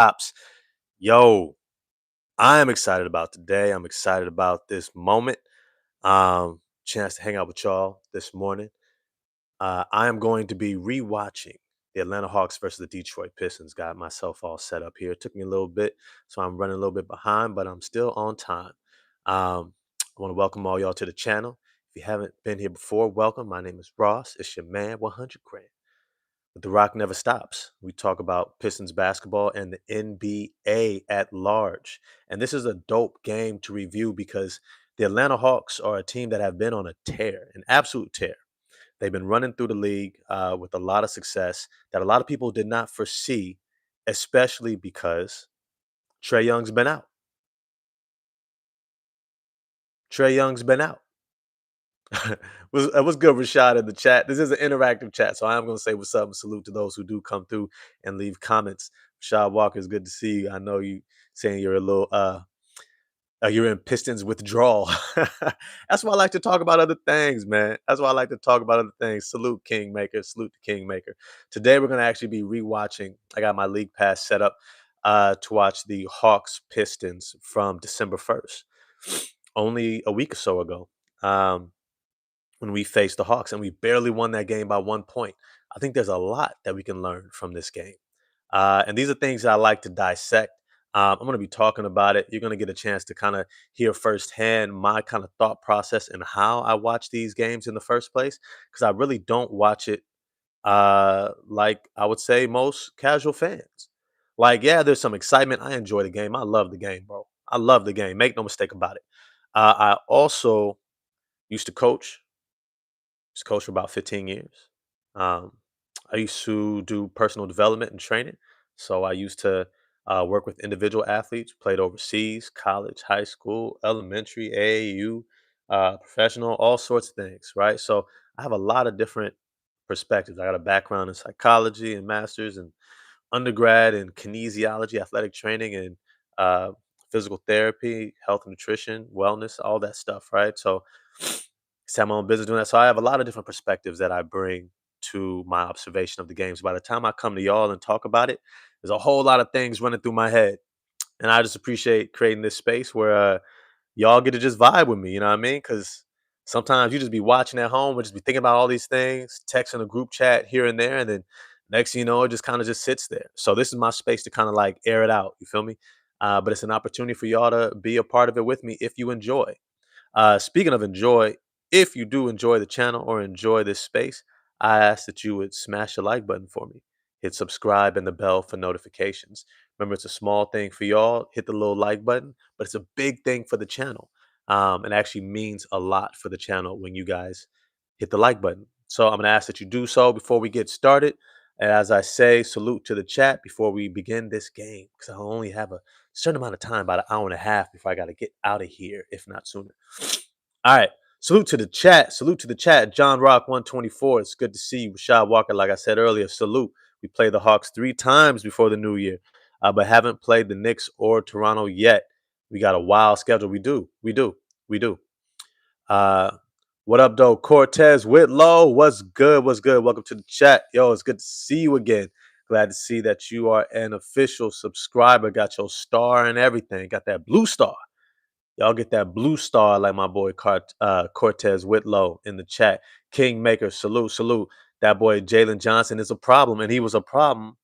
Ops. Yo, I am excited about today. I'm excited about this moment. Chance to hang out with y'all this morning. I am going to be rewatching the Atlanta Hawks versus the Detroit Pistons. Got myself all set up here. It took me a little bit, so I'm running a little bit behind, but I'm still on time. I want to welcome all y'all to the channel. If you haven't been here before, welcome. My name is Ross. It's your man, 100 grand. But the rock never stops. We talk about Pistons basketball and the NBA at large. And this is a dope game to review because the Atlanta Hawks are a team that have been on a tear, an absolute tear. They've been running through the league with a lot of success that a lot of people did not foresee, especially because Trey Young's been out. Trey Young's been out. What's good, Rashad, in the chat? This is an interactive chat, so I am going to say what's up and salute to those who do come through and leave comments. Rashad Walker, it's good to see you. I know you saying you're a little you're in Pistons withdrawal. That's why I like to talk about other things, man. That's why I like to talk about other things. Salute Kingmaker, salute the Kingmaker. Today we're gonna actually be rewatching. I got my league pass set up to watch the Hawks Pistons from December 1st, only a week or so ago. When we faced the Hawks, and we barely won that game by 1 point. I think there's a lot that we can learn from this game. And these are things that I like to dissect. I'm going to be talking about it. You're going to get a chance to kind of hear firsthand my kind of thought process and how I watch these games in the first place, because I really don't watch it like I would say most casual fans. Like, yeah, there's some excitement. I enjoy the game. I love the game, bro. I love the game. Make no mistake about it. I also used to coach. Was coach for about 15 years. Um, I used to do personal development and training. So I used to work with individual athletes, played overseas, college, high school, elementary, AAU, professional, all sorts of things, right? So I have a lot of different perspectives. I got a background in psychology and master's and undergrad in kinesiology, athletic training, and uh, physical therapy, health and nutrition, wellness, all that stuff, right? So set my own business doing that. So I have a lot of different perspectives that I bring to my observation of the games. By the time I come to y'all and talk about it, there's a whole lot of things running through my head. And I just appreciate creating this space where y'all get to just vibe with me, you know what I mean? Because sometimes you just be watching at home and just be thinking about all these things, texting a group chat here and there, and then next thing you know, it just kind of just sits there. So this is my space to kind of like air it out. You feel me? But it's an opportunity for y'all to be a part of it with me if you enjoy. Speaking of enjoy, if you do enjoy the channel or enjoy this space, I ask that you would smash the like button for me. Hit subscribe and the bell for notifications. Remember, it's a small thing for y'all. Hit the little like button, but it's a big thing for the channel. It actually means a lot for the channel when you guys hit the like button. So I'm going to ask that you do so before we get started. And as I say, salute to the chat before we begin this game, because I only have a certain amount of time, about an hour and a half, before I got to get out of here, if not sooner. All right. Salute to the chat. Salute to the chat. John Rock 124. It's good to see you. Rashad Walker, like I said earlier, salute. We played the Hawks 3 times before the new year, but haven't played the Knicks or Toronto yet. We got a wild schedule. We do. We do. We do. Uh, what up, though? Cortez Whitlow. What's good? What's good? Welcome to the chat. Yo, it's good to see you again. Glad to see that you are an official subscriber. Got your star and everything. Got that blue star. Y'all get that blue star like my boy Cortez Whitlow in the chat. Kingmaker, salute, salute. That boy Jalen Johnson is a problem, and he was a problem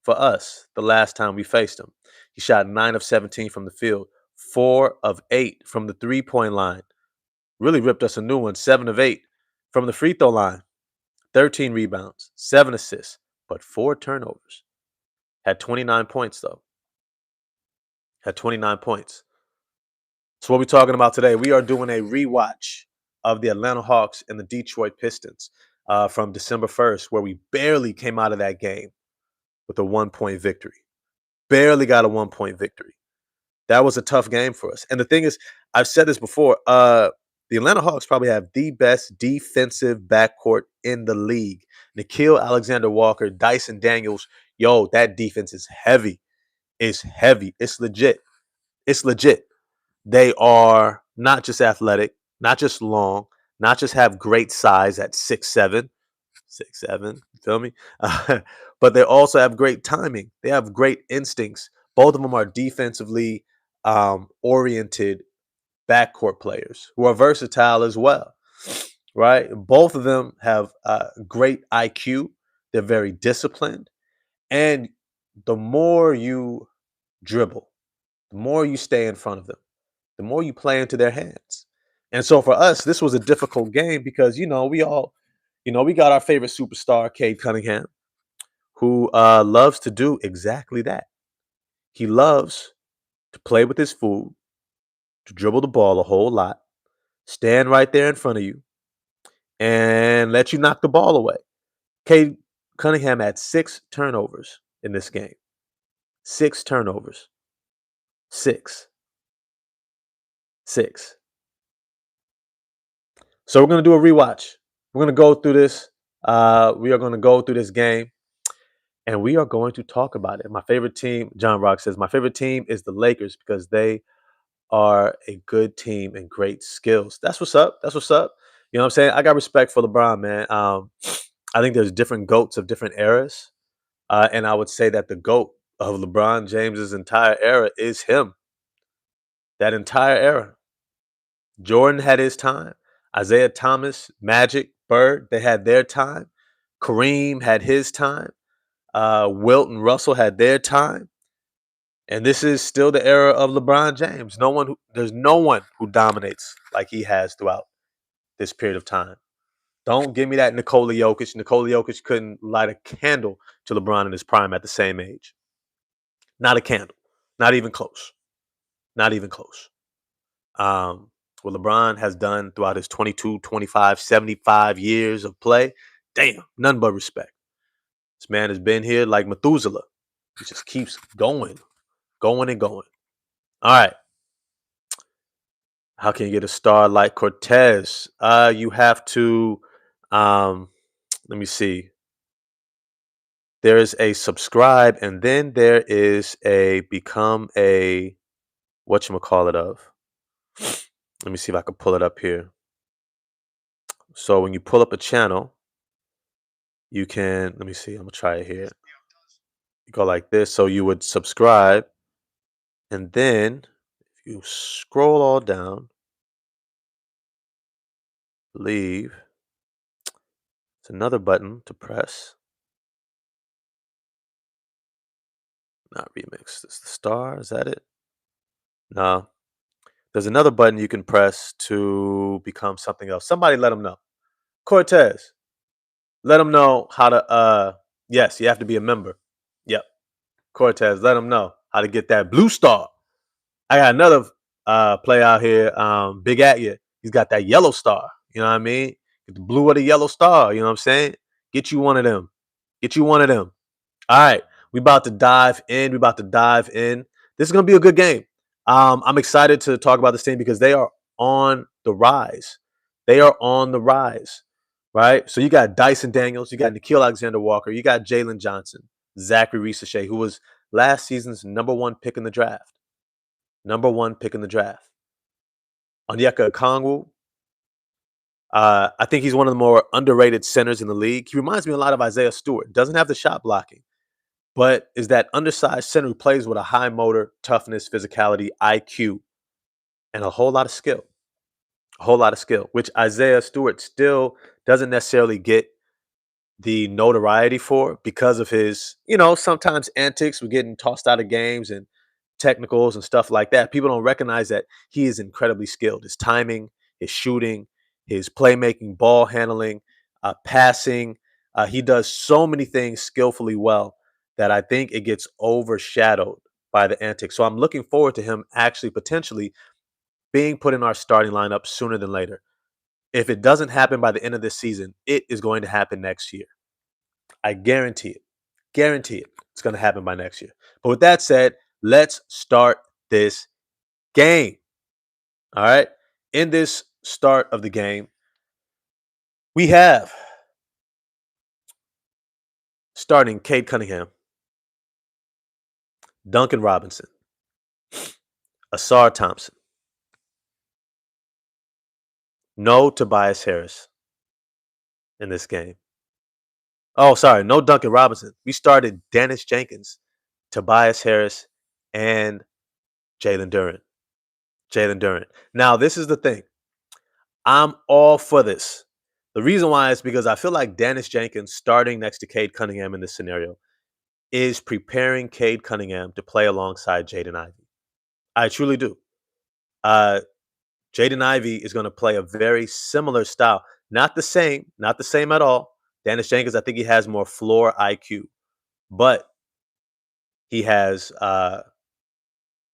for us the last time we faced him. He shot 9 of 17 from the field, 4 of 8 from the three-point line. Really ripped us a new one, 7 of 8 from the free throw line, 13 rebounds, 7 assists, but 4 turnovers. Had 29 points, though. Had 29 points. So what we're talking about today, we are doing a rewatch of the Atlanta Hawks and the Detroit Pistons from December 1st, where we barely came out of that game with a 1-point victory. Barely got a 1-point victory. That was a tough game for us. And the thing is, I've said this before, the Atlanta Hawks probably have the best defensive backcourt in the league. Nickeil Alexander-Walker, Dyson Daniels, yo, that defense is heavy. It's heavy. It's legit. It's legit. They are not just athletic, not just long, not just have great size at 6'7", 6'7", you feel me? but they also have great timing. They have great instincts. Both of them are defensively oriented backcourt players who are versatile as well, right? Both of them have great IQ. They're very disciplined. And the more you dribble, the more you stay in front of them, the more you play into their hands. And so for us, this was a difficult game because, we got our favorite superstar, Cade Cunningham, who loves to do exactly that. He loves to play with his food, to dribble the ball a whole lot, stand right there in front of you, and let you knock the ball away. Cade Cunningham had 6 turnovers in this game. 6 turnovers. Six. Six. So we're going to do a rewatch. We're going to go through this. We are going to go through this game and we are going to talk about it. My favorite team, John Rock says, my favorite team is the Lakers because they are a good team and great skills. That's what's up. That's what's up. You know what I'm saying? I got respect for LeBron, man. I think there's different GOATs of different eras. And I would say that the GOAT of LeBron James's entire era is him. That entire era. Jordan had his time. Isaiah Thomas, Magic, Bird, they had their time. Kareem had his time. Wilt and Russell had their time. And this is still the era of LeBron James. There's no one who dominates like he has throughout this period of time. Don't give me that Nikola Jokic. Nikola Jokic couldn't light a candle to LeBron in his prime at the same age. Not a candle. Not even close. Not even close. What LeBron has done throughout his 22, 25, 75 years of play, damn, none but respect. This man has been here like Methuselah. He just keeps going, going and going. All right. How can you get a star like Cortez? You have to, let me see. There is a subscribe, and then there is a become a whatchamacallit of. Let me see if I can pull it up here. So when you pull up a channel, you can, let me see, I'm gonna try it here. You go like this. So you would subscribe, and then if you scroll all down, leave. It's another button to press. Not remix. This the star. Is that it? No. There's another button you can press to become something else. Somebody let them know. Cortez, let them know how to yes, you have to be a member. Yep. Cortez, let them know how to get that blue star. I got another play out here, big at you. He's got that yellow star. You know what I mean? Get the blue or the yellow star. You know what I'm saying? Get you one of them. Get you one of them. All right. We about to dive in. We about to dive in. This is gonna be a good game. I'm excited to talk about this team because they are on the rise. They are on the rise, right? So you got Dyson Daniels, you got Nikhil Alexander Walker, you got Jalen Johnson, Zachary Ricochet, who was last season's #1 pick in the draft. #1 pick in the draft. Onyeka Okongwu. I think he's one of the more underrated centers in the league. He reminds me a lot of Isaiah Stewart. Doesn't have the shot blocking, but is that undersized center who plays with a high motor, toughness, physicality, IQ, and a whole lot of skill. A whole lot of skill, which Isaiah Stewart still doesn't necessarily get the notoriety for because of his, sometimes antics with getting tossed out of games and technicals and stuff like that. People don't recognize that he is incredibly skilled. His timing, his shooting, his playmaking, ball handling, passing. He does so many things skillfully well that I think it gets overshadowed by the antics. So I'm looking forward to him actually potentially being put in our starting lineup sooner than later. If it doesn't happen by the end of this season, it is going to happen next year. I guarantee it. Guarantee it. It's going to happen by next year. But with that said, let's start this game. All right. In this start of the game, we have starting Cade Cunningham, Duncan Robinson, Asar Thompson, no Tobias Harris in this game. Oh, sorry, no Duncan Robinson. We started Dennis Jenkins, Tobias Harris, and Jalen Duren. Jalen Duren. Now, this is the thing. I'm all for this. The reason why is because I feel like Dennis Jenkins starting next to Cade Cunningham in this scenario is preparing Cade Cunningham to play alongside Jaden Ivey. I truly do. Uh, Jaden Ivey is going to play a very similar style. Not the same at all. Dennis Jenkins, I think he has more floor IQ, but he has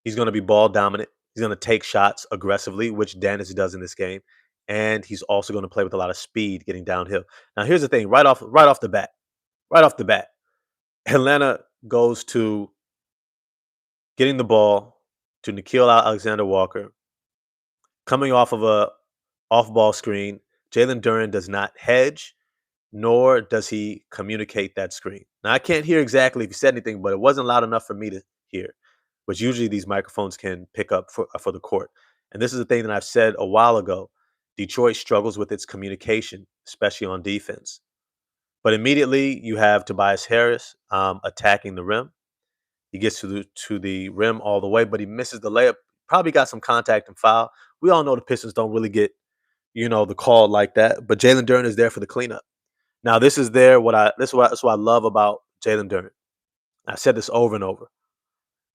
he's going to be ball dominant. He's going to take shots aggressively, which Dennis does in this game, and he's also going to play with a lot of speed getting downhill. Now, here's the thing: right off the bat, Atlanta goes to getting the ball to Nikhil Alexander Walker, coming off of a off-ball screen. Jalen Duren does not hedge, nor does he communicate that screen. Now, I can't hear exactly if he said anything, but it wasn't loud enough for me to hear, which usually these microphones can pick up for the court. And this is the thing that I've said a while ago. Detroit struggles with its communication, especially on defense. But immediately you have Tobias Harris attacking the rim. He gets to the rim all the way, but he misses the layup. Probably got some contact and foul. We all know the Pistons don't really get, the call like that. But Jalen Duren is there for the cleanup. Now, this is what I love about Jalen Duren. I said this over and over.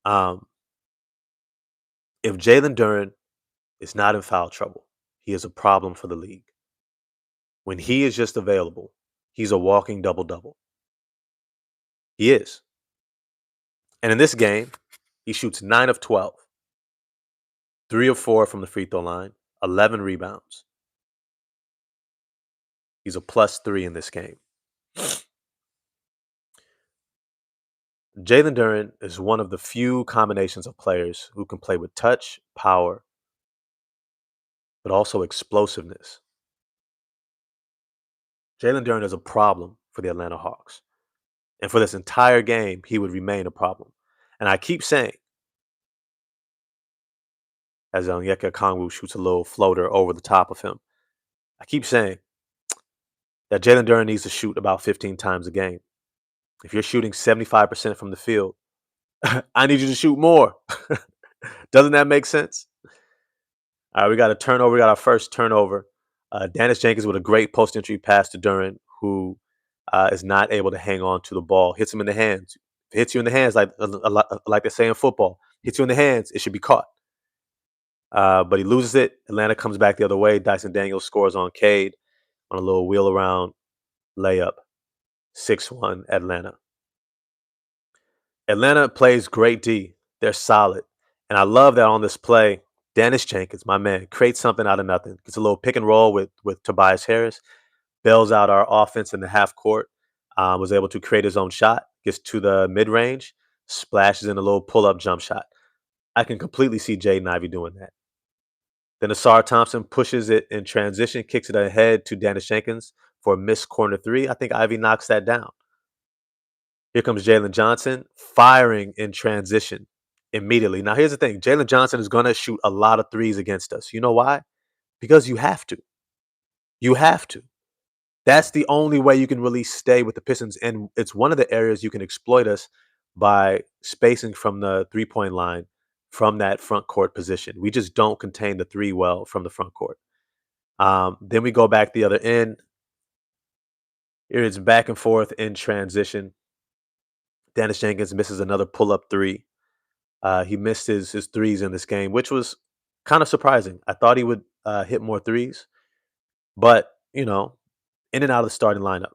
Um, if Jalen Duren is not in foul trouble, he is a problem for the league. When he is just available, he's a walking double double. He is. And in this game, he shoots 9 of 12, 3 of 4 from the free throw line, 11 rebounds. He's a +3 in this game. Jalen Duren is one of the few combinations of players who can play with touch, power, but also explosiveness. Jalen Duren is a problem for the Atlanta Hawks. And for this entire game, he would remain a problem. And I keep saying, as Onyeka Okongwu shoots a little floater over the top of him, I keep saying that Jalen Duren needs to shoot about 15 times a game. If you're shooting 75% from the field, I need you to shoot more. Doesn't that make sense? All right, we got a turnover. We got our first turnover. Dennis Jenkins with a great post-entry pass to Duren, who is not able to hang on to the ball. Hits him in the hands. If it hits you in the hands, like they say in football, hits you in the hands, it should be caught. But he loses it. Atlanta comes back the other way. Dyson Daniels scores on Cade on a little wheel around layup. 6-1 Atlanta. Atlanta plays great D. They're solid. And I love that on this play, Dennis Jenkins, my man, creates something out of nothing. Gets a little pick and roll with Tobias Harris. Bails out our offense in the half court. Was able to create his own shot. Gets to the mid-range. Splashes in a little pull-up jump shot. I can completely see Jaden Ivey doing that. Then Asar Thompson pushes it in transition, kicks it ahead to Dennis Jenkins for a missed corner three. I think Ivey knocks that down. Here comes Jalen Johnson firing in transition immediately. Now, here's the thing. Jalen Johnson is going to shoot a lot of threes against us. You know why? Because you have to. You have to. That's the only way you can really stay with the Pistons. And it's one of the areas you can exploit us by spacing from the three-point line from that front court position. We just don't contain the three well from the front court. Then we go back the other end. Here it's back and forth in transition. Dennis Jenkins misses another pull-up three. He missed his threes in this game, which was kind of surprising. I thought he would hit more threes, but, in and out of the starting lineup.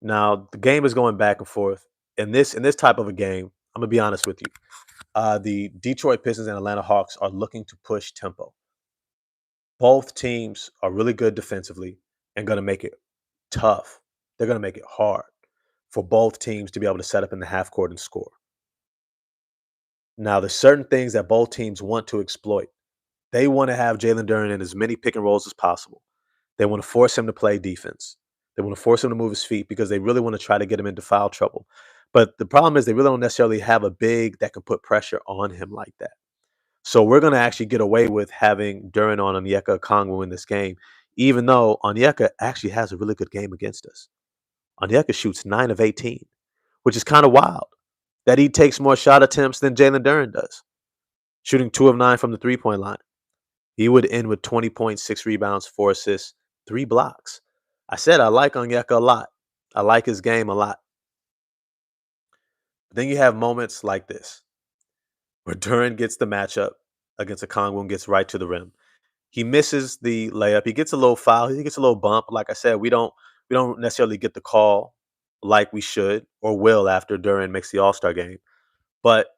Now, the game is going back and forth. In this type of a game, I'm going to be honest with you. The Detroit Pistons and Atlanta Hawks are looking to push tempo. Both teams are really good defensively and going to make it tough. They're going to make it hard for both teams to be able to set up in the half court and score. Now, there's certain things that both teams want to exploit. They want to have Jalen Duren in as many pick and rolls as possible. They want to force him to play defense. They want to force him to move his feet because they really want to try to get him into foul trouble. But the problem is they really don't necessarily have a big that can put pressure on him like that. So we're going to actually get away with having Duren on Onyeka Okongwu in this game, even though Onyeka actually has a really good game against us. Onyeka shoots 9 of 18, which is kind of wild that he takes more shot attempts than Jalen Duren does, shooting 2 of 9 from the 3-point line. He would end with 20 points, 6 rebounds, 4 assists, 3 blocks. I said I like Onyeka a lot. I like his game a lot. But then you have moments like this where Duren gets the matchup against a Kongwu and gets right to the rim. He misses the layup. He gets a little foul. He gets a little bump. Like I said, we don't necessarily get the call like we should or will after Duren makes the All-Star game. But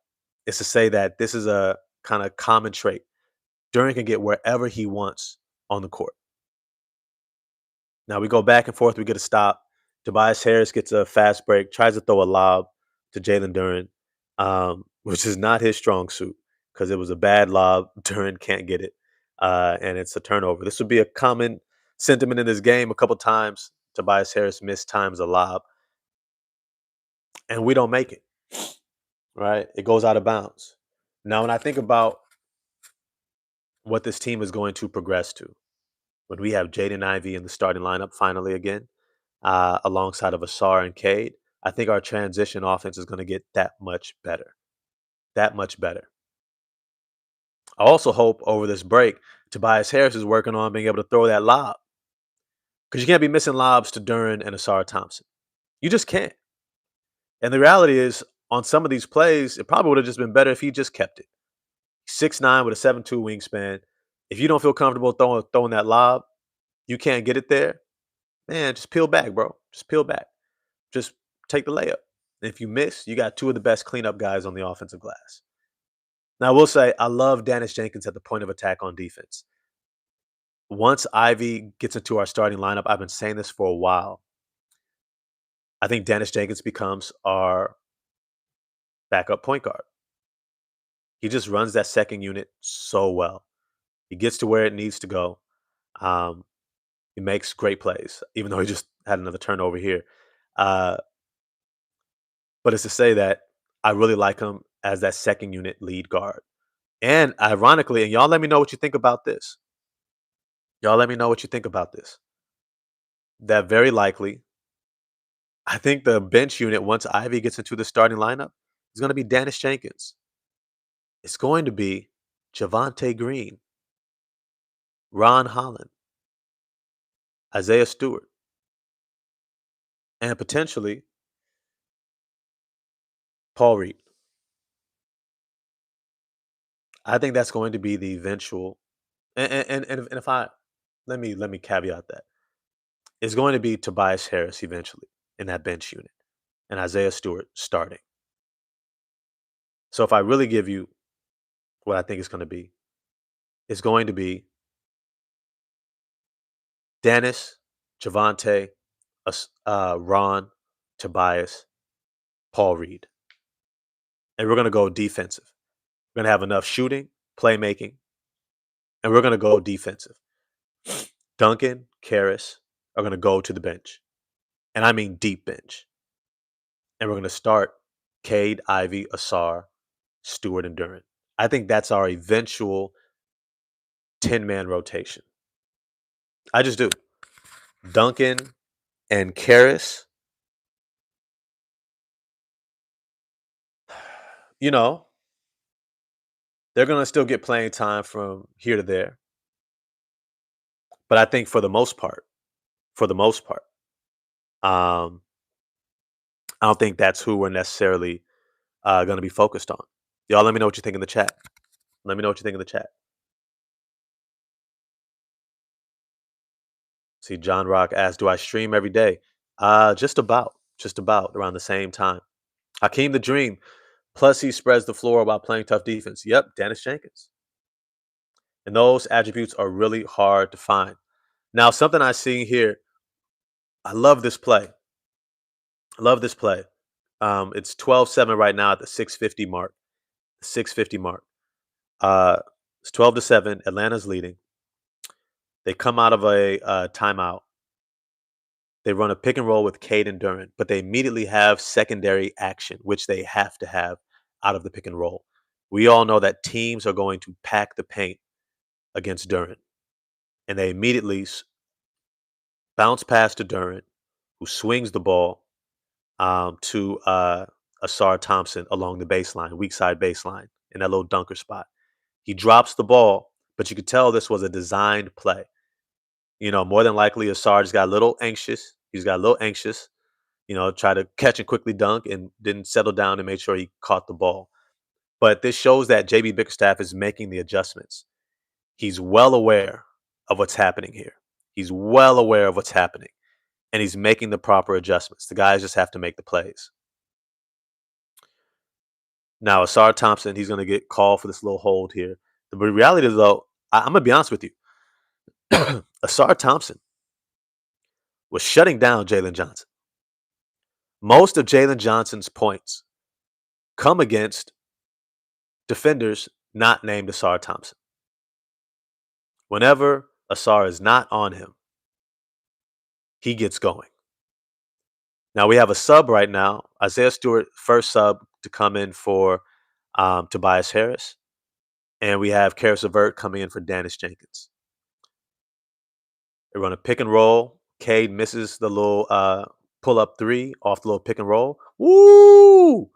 it's to say that this is a kind of common trait. Duren can get wherever he wants on the court. Now we go back and forth. We get a stop. Tobias Harris gets a fast break, tries to throw a lob to Jalen Duren, which is not his strong suit because it was a bad lob. Duren can't get it, and it's a turnover. This would be a common sentiment in this game. A couple times, Tobias Harris missed times a lob, and we don't make it. Right? It goes out of bounds. Now, when I think about what this team is going to progress to, when we have Jaden Ivey in the starting lineup finally again, alongside of Asar and Cade, I think our transition offense is going to get that much better. That much better. I also hope over this break, Tobias Harris is working on being able to throw that lob. Because you can't be missing lobs to Duren and Asar Thompson. You just can't. And the reality is, on some of these plays, it probably would have just been better if he just kept it. 6'9" with a 7'2" wingspan. If you don't feel comfortable throwing that lob, you can't get it there, man, just peel back, bro. Just peel back. Just take the layup. And if you miss, you got two of the best cleanup guys on the offensive glass. Now, I will say, I love Dennis Jenkins at the point of attack on defense. Once Ivy gets into our starting lineup, I've been saying this for a while. I think Dennis Jenkins becomes our backup point guard. He just runs that second unit so well. He gets to where it needs to go. Um, he makes great plays, even though he just had another turnover here. Uh, but it's to say that I really like him as that second unit lead guard. And ironically, and y'all let me know what you think about this. Y'all let me know what you think about this. That very likely, I think the bench unit, once Ivy gets into the starting lineup, is going to be Dennis Jenkins. It's going to be Javonte Green, Ron Holland, Isaiah Stewart, and potentially Paul Reed. I think that's going to be the eventual. And if I let me caveat that it's going to be Tobias Harris eventually in that bench unit, and Isaiah Stewart starting. So if I really give you what I think it's going to be Dennis, Javante, Ron, Tobias, Paul Reed, and we're going to go defensive. We're going to have enough shooting, playmaking, and we're going to go defensive. Duncan, Karras are going to go to the bench, and I mean deep bench. And we're going to start Cade, Ivy, Asar, Stewart, and Duren. I think that's our eventual 10-man rotation. I just do. Duncan and Karras, you know, they're going to still get playing time from here to there. But I think for the most part, um, I don't think that's who we're necessarily going to be focused on. Y'all let me know what you think in the chat. Let me know what you think in the chat. See, John Rock asked, do I stream every day? Just about around the same time. Hakeem the Dream. Plus, he spreads the floor while playing tough defense. Yep, Dennis Jenkins. And those attributes are really hard to find. Now, something I see here, I love this play. I love this play. It's 12-7 right now at the 650 mark. 650 mark. It's 12-7. Atlanta's leading. They come out of a timeout. They run a pick and roll with Cade and Duren, but they immediately have secondary action, which they have to have out of the pick and roll. We all know that teams are going to pack the paint against Duren, and they immediately Bounce pass to Durant, who swings the ball to Asar Thompson along the baseline, weak side baseline, in that little dunker spot. He drops the ball, but you could tell this was a designed play. More than likely, Asar just got a little anxious. He's got a little anxious, try to catch and quickly dunk and didn't settle down and make sure he caught the ball. But this shows that JB Bickerstaff is making the adjustments. He's well aware of what's happening here. He's well aware of what's happening, and he's making the proper adjustments. The guys just have to make the plays. Now, Asar Thompson, he's going to get called for this little hold here. The reality is, though, I'm going to be honest with you. Asar Thompson was shutting down Jalen Johnson. Most of Jalen Johnson's points come against defenders not named Asar Thompson. Whenever Asar is not on him, he gets going. Now we have a sub right now. Isaiah Stewart, first sub to come in for Tobias Harris. And we have Karis LeVert coming in for Dennis Jenkins. They run a pick and roll. Cade misses the little pull-up three off the little pick and roll. Woo!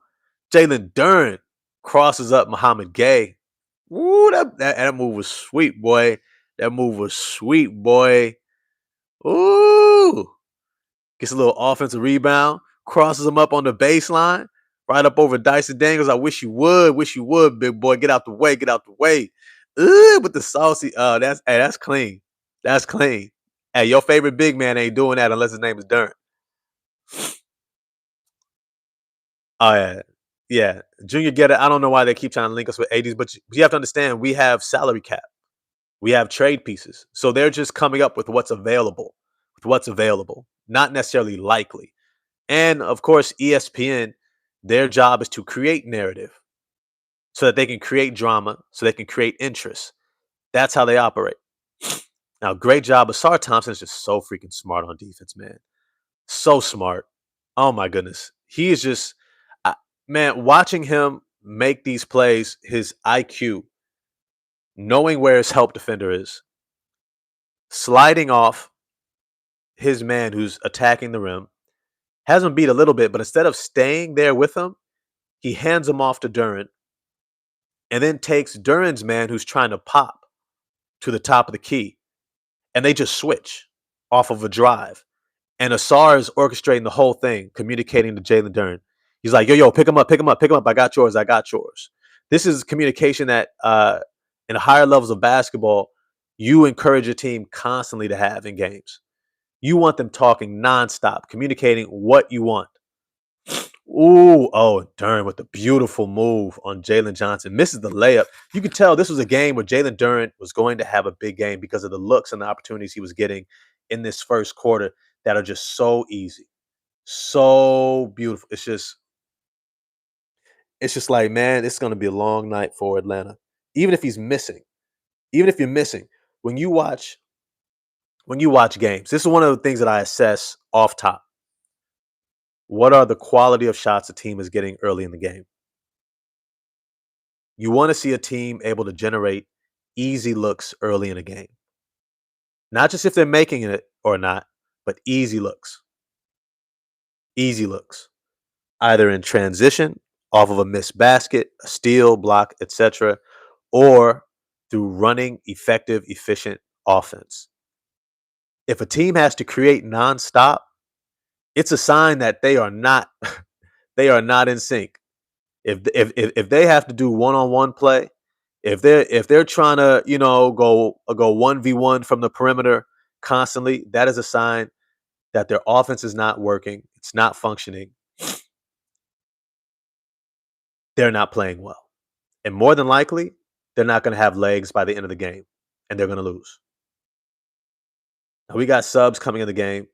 Jalen Duren crosses up Muhammad Gay. Woo! That move was sweet, boy. That move was sweet, boy. Ooh! Gets a little offensive rebound. Crosses him up on the baseline. Right up over Dyson Daniels. I wish you would, big boy. Get out the way. Ooh, with the saucy. That's clean. That's clean. Hey, your favorite big man ain't doing that unless his name is Duren. Oh, yeah. Yeah. Junior Getter, I don't know why they keep trying to link us with 80s, but you have to understand we have salary cap. We have trade pieces. So they're just coming up with what's available. Not necessarily likely. And, of course, ESPN, their job is to create narrative so that they can create drama, so they can create interest. That's how they operate. Now, great job. Asar Thompson is just so freaking smart on defense, man. So smart. Oh, my goodness. He is just, man, watching him make these plays, his IQ, knowing where his help defender is, sliding off his man who's attacking the rim, has him beat a little bit, but instead of staying there with him, he hands him off to Duren and then takes Duren's man who's trying to pop to the top of the key. And they just switch off of a drive. And Asar is orchestrating the whole thing, communicating to Jalen Duren. He's like, yo, pick him up. I got yours. This is communication that in higher levels of basketball, you encourage your team constantly to have in games. You want them talking nonstop, communicating what you want. Duren with the beautiful move on Jalen Johnson. Misses the layup. You could tell this was a game where Jalen Duren was going to have a big game because of the looks and the opportunities he was getting in this first quarter that are just so easy. So beautiful. It's just like, man, it's going to be a long night for Atlanta. Even if he's missing. Even if you're missing. When you watch games, this is one of the things that I assess off top. What are the quality of shots a team is getting early in the game? You want to see a team able to generate easy looks early in a game. Not just if they're making it or not, but easy looks. Easy looks. Either in transition, off of a missed basket, a steal, block, etc., or through running effective, efficient offense. If a team has to create nonstop, it's a sign that they are not in sync. If they have to do one-on-one play, if they're trying to, go 1v1 from the perimeter constantly, that is a sign that their offense is not working. It's not functioning. They're not playing well. And more than likely, they're not going to have legs by the end of the game, and they're going to lose. Now, we got subs coming in the game.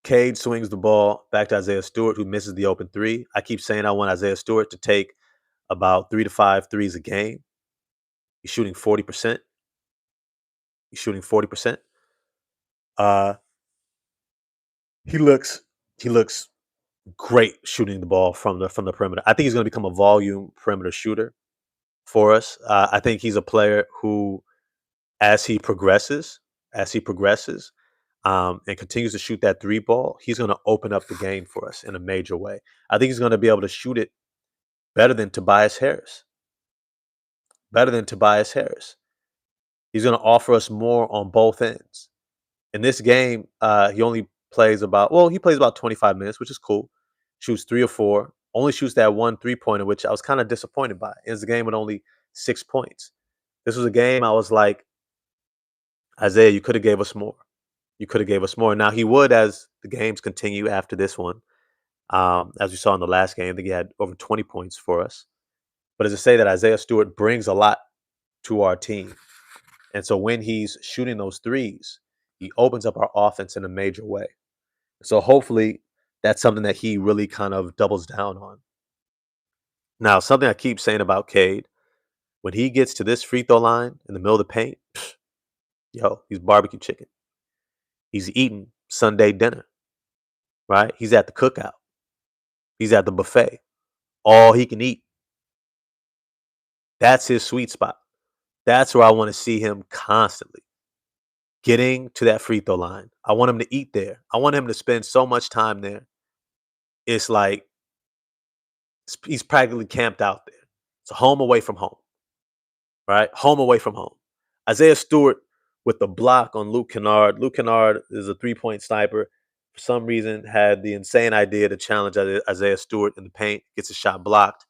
Cade swings the ball back to Isaiah Stewart, who misses the open three. I keep saying I want Isaiah Stewart to take about 3 to 5 threes a game. He's shooting 40%. He looks great shooting the ball from the perimeter. I think he's going to become a volume perimeter shooter for us. I think he's a player who, as he progresses, as he progresses and continues to shoot that three ball, he's going to open up the game for us in a major way. I think he's going to be able to shoot it better than Tobias Harris. Better than Tobias Harris. He's going to offer us more on both ends. In this game, he only plays about, well, he plays about 25 minutes, which is cool. Shoots 3 or 4, only shoots that one 3-pointer, which I was kind of disappointed by. It was a game with only 6 points. This was a game I was like, Isaiah, you could have gave us more. You could have gave us more. Now he would as the games continue after this one. As we saw in the last game, I think he had over 20 points for us. But as I say that Isaiah Stewart brings a lot to our team. And so when he's shooting those threes, he opens up our offense in a major way. So hopefully that's something that he really kind of doubles down on. Now, something I keep saying about Cade, when he gets to this free throw line in the middle of the paint, yo, he's barbecue chicken. He's eating Sunday dinner, right? He's at the cookout. He's at the buffet. All he can eat. That's his sweet spot. That's where I want to see him constantly. Getting to that free throw line. I want him to eat there. I want him to spend so much time there. It's like he's practically camped out there. It's a home away from home, right? Home away from home. Isaiah Stewart with the block on Luke Kennard. Luke Kennard is a three-point sniper. For some reason, had the insane idea to challenge Isaiah Stewart in the paint. Gets a shot blocked.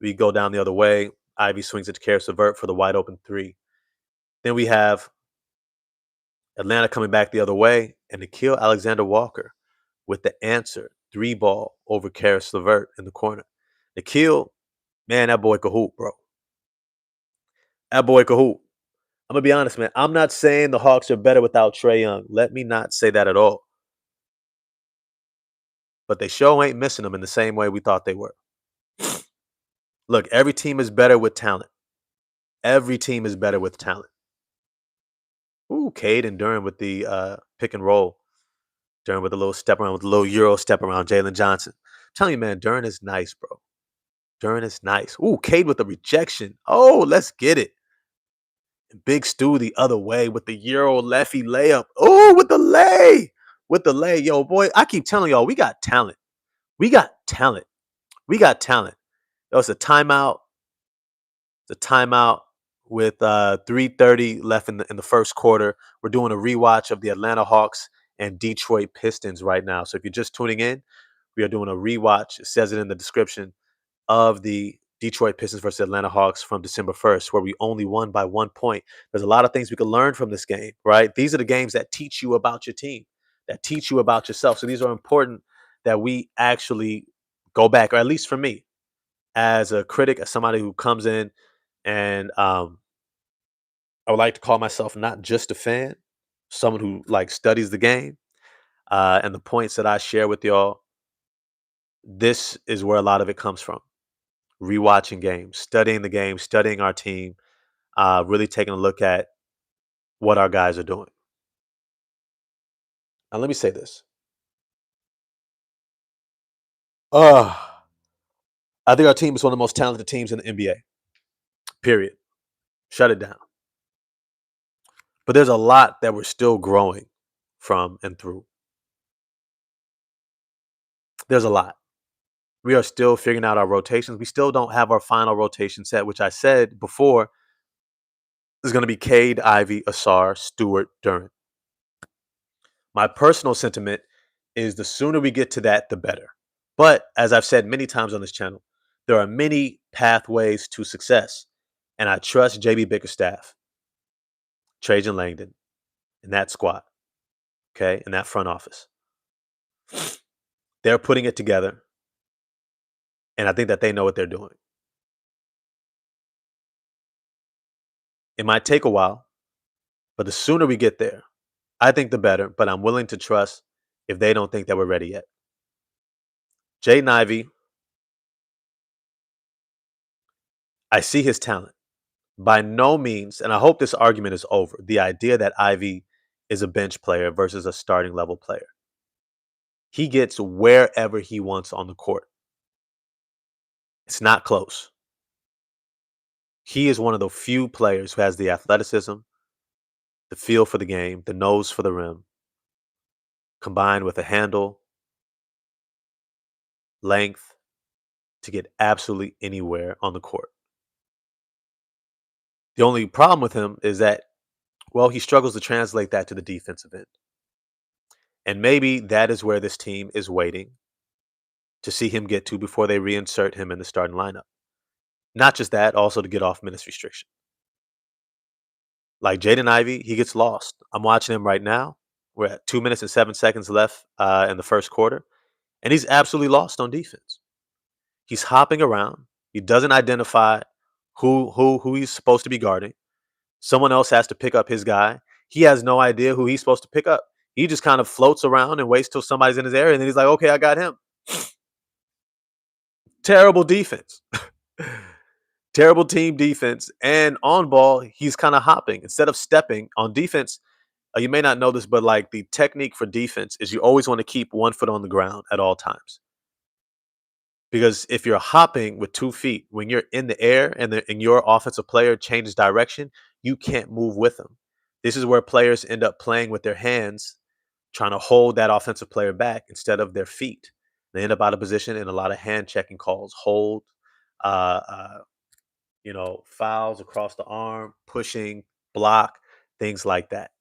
We go down the other way. Ivy swings it to Karis LeVert for the wide open three. Then we have Atlanta coming back the other way, and Nickeil Alexander-Walker with the answer, three ball over Karis LeVert in the corner. Nickeil, man, that boy can hoop, bro. That boy can hoop. I'm gonna be honest, man. I'm not saying the Hawks are better without Trae Young. Let me not say that at all. But they sure ain't missing him in the same way we thought they were. Look, every team is better with talent. Every team is better with talent. Ooh, Cade and Duran with the pick and roll. Duran with a little step around, with a little Euro step around, Jalen Johnson. I'm telling you, man, Duran is nice, bro. Duran is nice. Ooh, Cade with the rejection. Oh, let's get it. And Big Stu the other way with the Euro lefty layup. Oh, with the lay. With the lay. Yo, boy, I keep telling y'all, we got talent. We got talent. We got talent. Yo, it's a timeout. It's a timeout with 3:30 left in the first quarter. We're doing a rewatch of the Atlanta Hawks and Detroit Pistons right now. So if you're just tuning in, we are doing a rewatch. It says it in the description of the Detroit Pistons versus Atlanta Hawks from December 1st, where we only won by 1 point. There's a lot of things we can learn from this game, right? These are the games that teach you about your team, that teach you about yourself. So these are important that we actually go back, or at least for me, as a critic, as somebody who comes in and I would like to call myself not just a fan, someone who like studies the game and the points that I share with y'all. This is where a lot of it comes from. Rewatching games, studying the game, studying our team, really taking a look at what our guys are doing. Now, let me say this. Uh, I think our team is one of the most talented teams in the NBA, period. Shut it down. But there's a lot that we're still growing from and through. There's a lot. We are still figuring out our rotations. We still don't have our final rotation set, which I said before is going to be Cade, Ivy, Asar, Stewart, Duran. My personal sentiment is the sooner we get to that, the better. But as I've said many times on this channel, there are many pathways to success. And I trust JB Bickerstaff, Trajan Langdon, and that squad, okay, in that front office. They're putting it together. And I think that they know what they're doing. It might take a while, but the sooner we get there, I think the better. But I'm willing to trust if they don't think that we're ready yet. Jaden Ivey, I see his talent. By no means, and I hope this argument is over, the idea that Ivy is a bench player versus a starting level player. He gets wherever he wants on the court. It's not close. He is one of the few players who has the athleticism, the feel for the game, the nose for the rim, combined with a handle, length to get absolutely anywhere on the court. The only problem with him is that, well, he struggles to translate that to the defensive end. And maybe that is where this team is waiting to see him get to before they reinsert him in the starting lineup. Not just that, also to get off minutes restriction. Like Jaden Ivey, he gets lost. I'm watching him right now. We're at 2 minutes and 7 seconds left in the first quarter, and he's absolutely lost on defense. He's hopping around. He doesn't identify who he's supposed to be guarding. Someone else has to pick up his guy. He has no idea who he's supposed to pick up. He just kind of floats around and waits till somebody's in his area, and then he's like, "Okay, I got him." Terrible defense. Terrible team defense. And on ball, he's kind of hopping instead of stepping on defense. You may not know this, but like the technique for defense is you always want to keep one foot on the ground at all times. Because if you're hopping with 2 feet, when you're in the air and your offensive player changes direction, you can't move with them. This is where players end up playing with their hands, trying to hold that offensive player back instead of their feet. They end up out of position in a lot of hand checking calls, hold, uh, uh, fouls across the arm, pushing, block, things like that.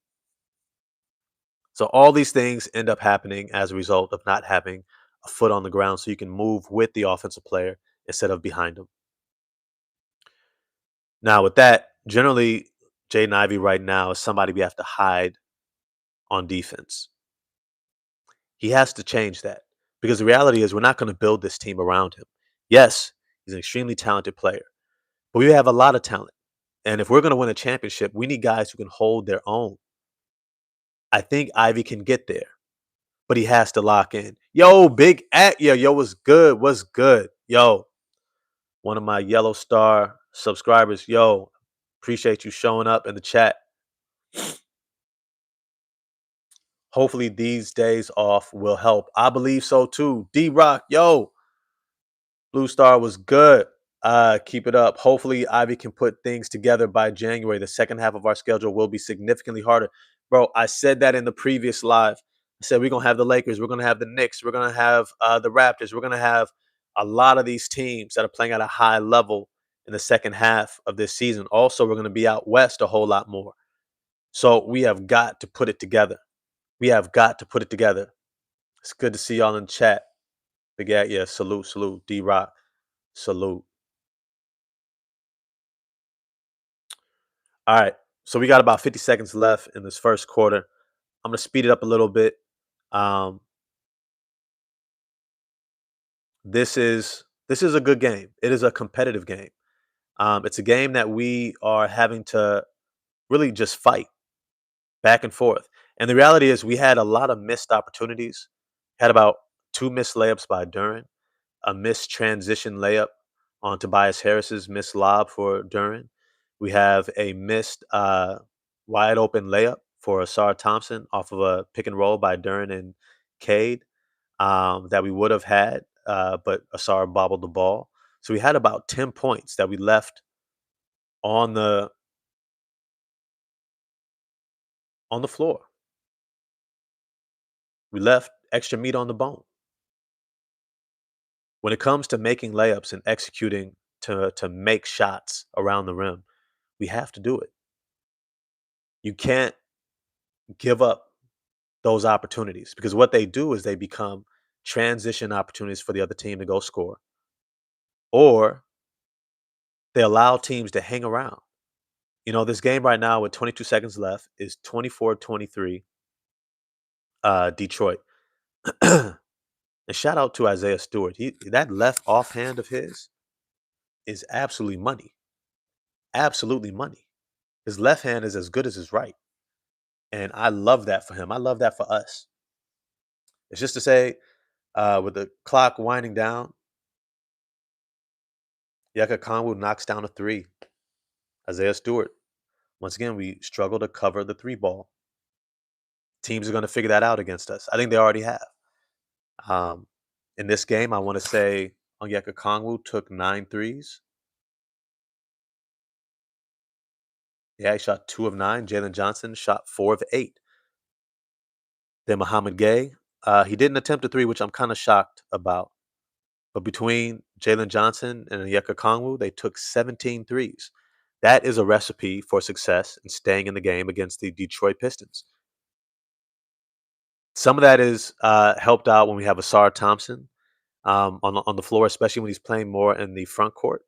So all these things end up happening as a result of not having a foot on the ground so you can move with the offensive player instead of behind him. Now, with that, generally, Jaden Ivey right now is somebody we have to hide on defense. He has to change that because the reality is we're not going to build this team around him. Yes, he's an extremely talented player, but we have a lot of talent. And if we're going to win a championship, we need guys who can hold their own. I think Ivy can get there, but he has to lock in. Yo, big at yo, what's good? What's good? Yo, one of my yellow star subscribers. Yo, appreciate you showing up in the chat. Hopefully these days off will help. I believe so too. D-Rock, yo, Blue Star was good. Keep it up. Hopefully, Ivy can put things together by January. The second half of our schedule will be significantly harder. Bro, I said that in the previous live. I said we're going to have the Lakers. We're going to have the Knicks. We're going to have the Raptors. We're going to have a lot of these teams that are playing at a high level in the second half of this season. Also, we're going to be out west a whole lot more. So we have got to put it together. We have got to put it together. It's good to see y'all in the chat. Big yeah, salute. D-Rock, salute. All right. So we got about 50 seconds left in this first quarter. I'm going to speed it up a little bit. Um, this is a good game. It is a competitive game. It's a game that we are having to really just fight back and forth. And the reality is we had a lot of missed opportunities. Had about 2 missed layups by Duran, a missed transition layup on Tobias Harris's missed lob for Duran. We have a missed wide open layup for Asar Thompson off of a pick and roll by Duran and Cade that we would have had, but Asar bobbled the ball. So we had about 10 points that we left on the floor. We left extra meat on the bone. When it comes to making layups and executing to make shots around the rim, we have to do it. You can't give up those opportunities because what they do is they become transition opportunities for the other team to go score, or they allow teams to hang around. This game right now with 22 seconds left is 24-23 Detroit. And shout out to Isaiah Stewart. That left offhand of his is absolutely money. Absolutely money. His left hand is as good as his right. And I love that for him. I love that for us. It's just to say, with the clock winding down, Yeka Kongwu knocks down a three. Isaiah Stewart. Once again, we struggle to cover the three ball. Teams are going to figure that out against us. I think they already have. In this game, I want to say Onyeka Kongwu took 9 threes. Yeah, he shot 2 of 9. Jalen Johnson shot 4 of 8. Then Muhammad Gay, he didn't attempt a three, which I'm kind of shocked about. But between Jalen Johnson and Onyeka Okongwu, they took 17 threes. That is a recipe for success and staying in the game against the Detroit Pistons. Some of that is helped out when we have Asar Thompson on the floor, especially when he's playing more in the front court.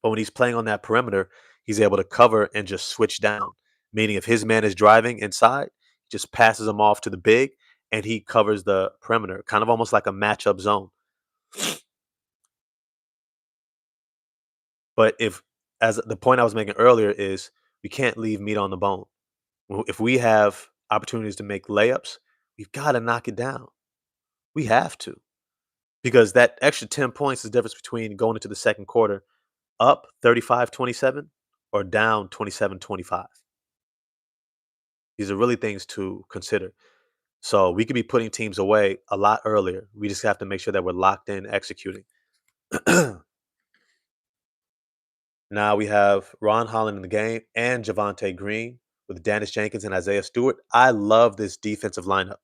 But when he's playing on that perimeter, he's able to cover and just switch down. Meaning, if his man is driving inside, just passes him off to the big, and he covers the perimeter, kind of almost like a matchup zone. But as the point I was making earlier is, we can't leave meat on the bone. If we have opportunities to make layups, we've got to knock it down. We have to, because that extra 10 points is the difference between going into the second quarter up 35-27 or down 27-25. These are really things to consider. So we could be putting teams away a lot earlier. We just have to make sure that we're locked in executing. Now we have Ron Holland in the game and Javante Green with Dennis Jenkins and Isaiah Stewart. I love this defensive lineup.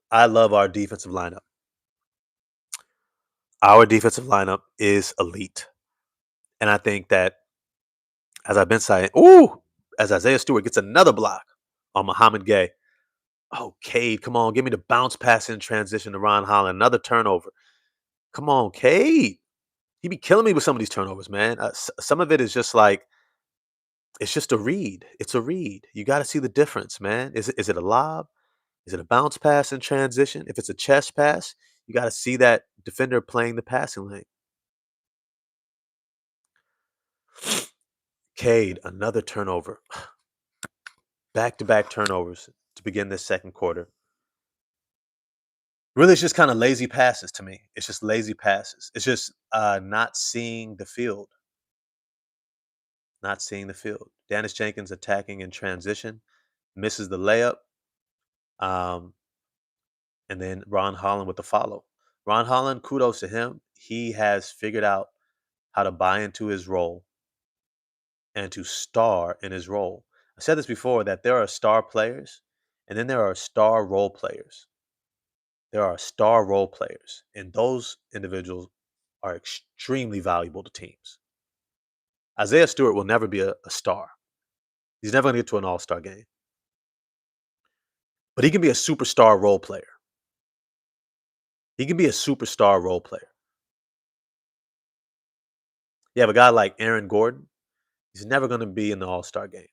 I love our defensive lineup. Our defensive lineup is elite. And I think that, as I've been saying, as Isaiah Stewart gets another block on Muhammad Gay. Oh, Cade, come on, give me the bounce pass in transition to Ron Holland. Another turnover. Come on, Cade. He be killing me with some of these turnovers, man. Some of it is just like, it's just a read. It's a read. You got to see the difference, man. Is it a lob? Is it a bounce pass in transition? If it's a chest pass, you got to see that defender playing the passing lane. Cade, another turnover. Back to back turnovers to begin this second quarter. Really, it's just kind of lazy passes to me. It's just lazy passes. It's just not seeing the field. Not seeing the field. Dennis Jenkins attacking in transition, misses the layup. Um, and then Ron Holland with the follow. Ron Holland, kudos to him. He has figured out how to buy into his role and to star in his role. I said this before, that there are star players and then there are star role players. There are star role players, and those individuals are extremely valuable to teams. Isaiah Stewart will never be a star. He's never going to get to an all-star game. But he can be a superstar role player. He can be a superstar role player. You have a guy like Aaron Gordon. He's never going to be in the all-star game.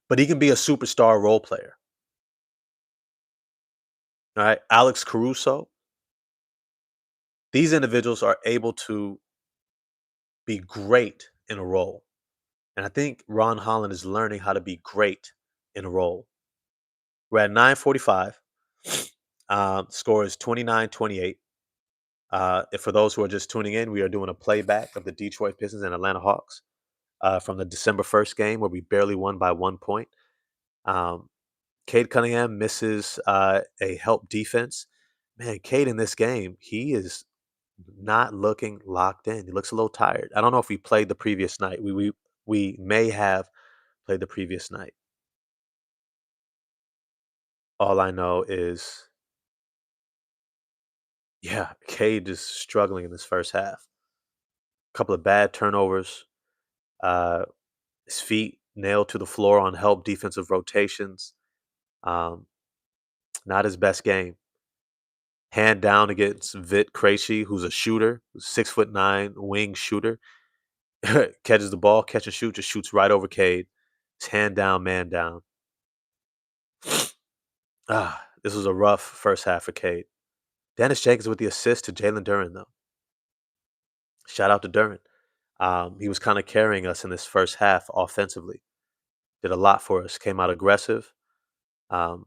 But he can be a superstar role player. All right. Alex Caruso. These individuals are able to be great in a role. And I think Ron Holland is learning how to be great in a role. We're at 9:45. Score is 29-28. If for those who are just tuning in, we are doing a playback of the Detroit Pistons and Atlanta Hawks from the December 1st game where we barely won by 1 point. Cade Cunningham misses a help defense. Man, Cade in this game, he is not looking locked in. He looks a little tired. I don't know if we played the previous night. We may have played the previous night. All I know is, yeah, Cade is struggling in this first half. A couple of bad turnovers. Uh, his feet nailed to the floor on help defensive rotations. Um, Not his best game. Hand down against Vit Krejci, who's a shooter, who's 6'9" wing shooter. Catches the ball, catch and shoot, just shoots right over Cade. It's hand down, man down. This was a rough first half for Cade. Dennis Jenkins with the assist to Jalen Duren, though. Shout out to Duren. He was kind of carrying us in this first half offensively. Did a lot for us. Came out aggressive, um,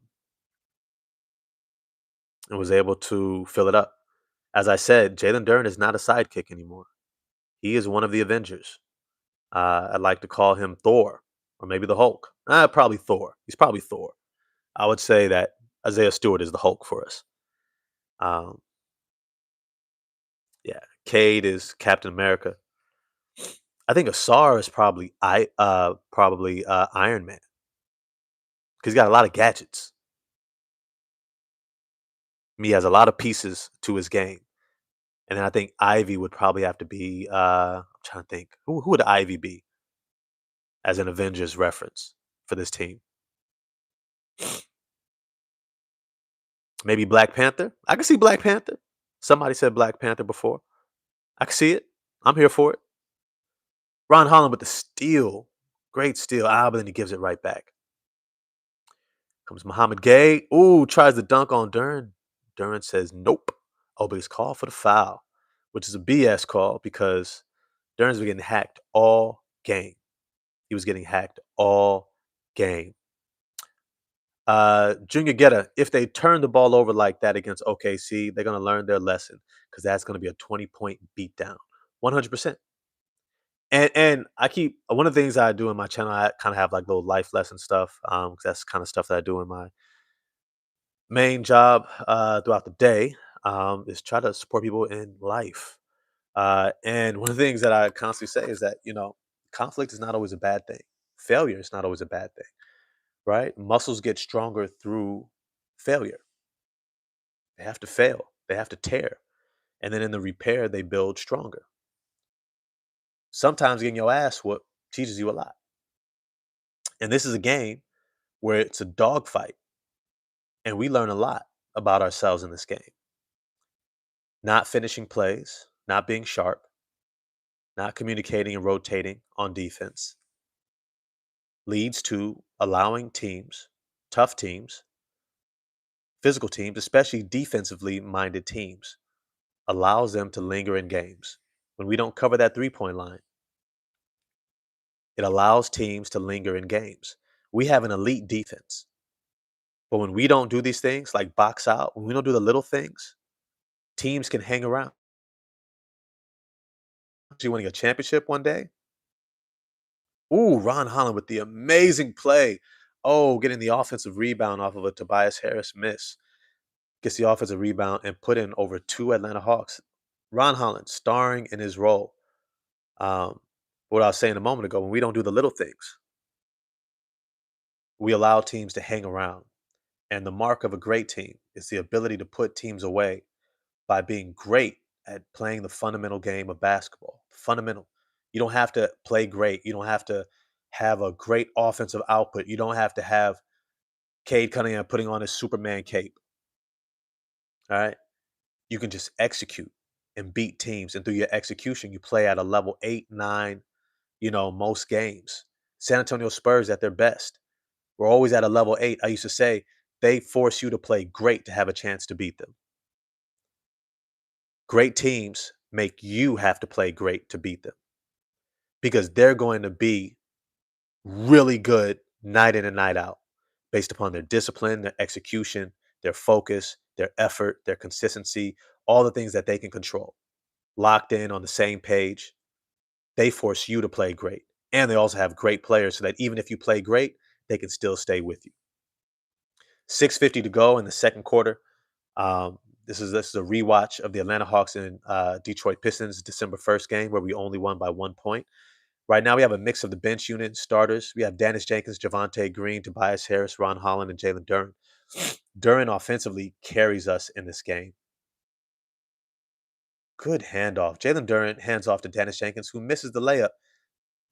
and was able to fill it up. As I said, Jalen Duren is not a sidekick anymore. He is one of the Avengers. I'd like to call him Thor or maybe the Hulk. Probably Thor. He's probably Thor. I would say that Isaiah Stewart is the Hulk for us. Um, yeah, Cade is Captain America. I think Asar is probably Iron Man because he's got a lot of gadgets. He has a lot of pieces to his game. And then I think Ivy would probably have to be I'm trying to think. Who would Ivy be as an Avengers reference for this team? Maybe Black Panther? I can see Black Panther. Somebody said Black Panther before. I can see it. I'm here for it. Ron Holland with the steal. Great steal. But then he gives it right back. Comes Muhammad Gay. Ooh, tries to dunk on Duran. Duran says nope. Oh, but he's called for the foul, which is a BS call because Duran's been getting hacked all game. He was getting hacked all game. Junior Guetta, if they turn the ball over like that against OKC, they're going to learn their lesson because that's going to be a 20-point beatdown. 100%. And I keep one of the things I do in my channel, I kind of have like little life lesson stuff. 'Cause that's kind of stuff that I do in my main job throughout the day. Is try to support people in life. And one of the things that I constantly say is that, conflict is not always a bad thing. Failure is not always a bad thing, right? Muscles get stronger through failure. They have to fail, they have to tear. And then in the repair, they build stronger. Sometimes getting your ass whooped teaches you a lot. And this is a game where it's a dogfight. And we learn a lot about ourselves in this game. Not finishing plays, not being sharp, not communicating and rotating on defense leads to allowing teams, tough teams, physical teams, especially defensively minded teams, allows them to linger in games. When we don't cover that 3-point line, it allows teams to linger in games. We have an elite defense. But when we don't do these things like box out, when we don't do the little things, teams can hang around. You winning a championship one day? Ooh, Ron Holland with the amazing play. Oh, getting the offensive rebound off of a Tobias Harris miss. Gets the offensive rebound and put in over 2 Atlanta Hawks. Ron Holland starring in his role. Um, what I was saying a moment ago, when we don't do the little things, we allow teams to hang around. And the mark of a great team is the ability to put teams away by being great at playing the fundamental game of basketball. Fundamental. You don't have to play great. You don't have to have a great offensive output. You don't have to have Cade Cunningham putting on his Superman cape. All right. You can just execute and beat teams. And through your execution, you play at a level 8, 9, most games. San Antonio Spurs at their best. We're always at a level 8. I used to say they force you to play great to have a chance to beat them. Great teams make you have to play great to beat them because they're going to be really good night in and night out based upon their discipline, their execution, their focus, their effort, their consistency, all the things that they can control. Locked in on the same page, they force you to play great. And they also have great players so that even if you play great, they can still stay with you. 6:50 to go in the second quarter. Um, this is a rewatch of the Atlanta Hawks and Detroit Pistons December 1st game where we only won by 1 point. Right now, we have a mix of the bench unit starters. We have Dennis Jenkins, Javonte Green, Tobias Harris, Ron Holland, and Jalen Duren. Duren offensively carries us in this game. Good handoff. Jalen Duren hands off to Dennis Jenkins, who misses the layup.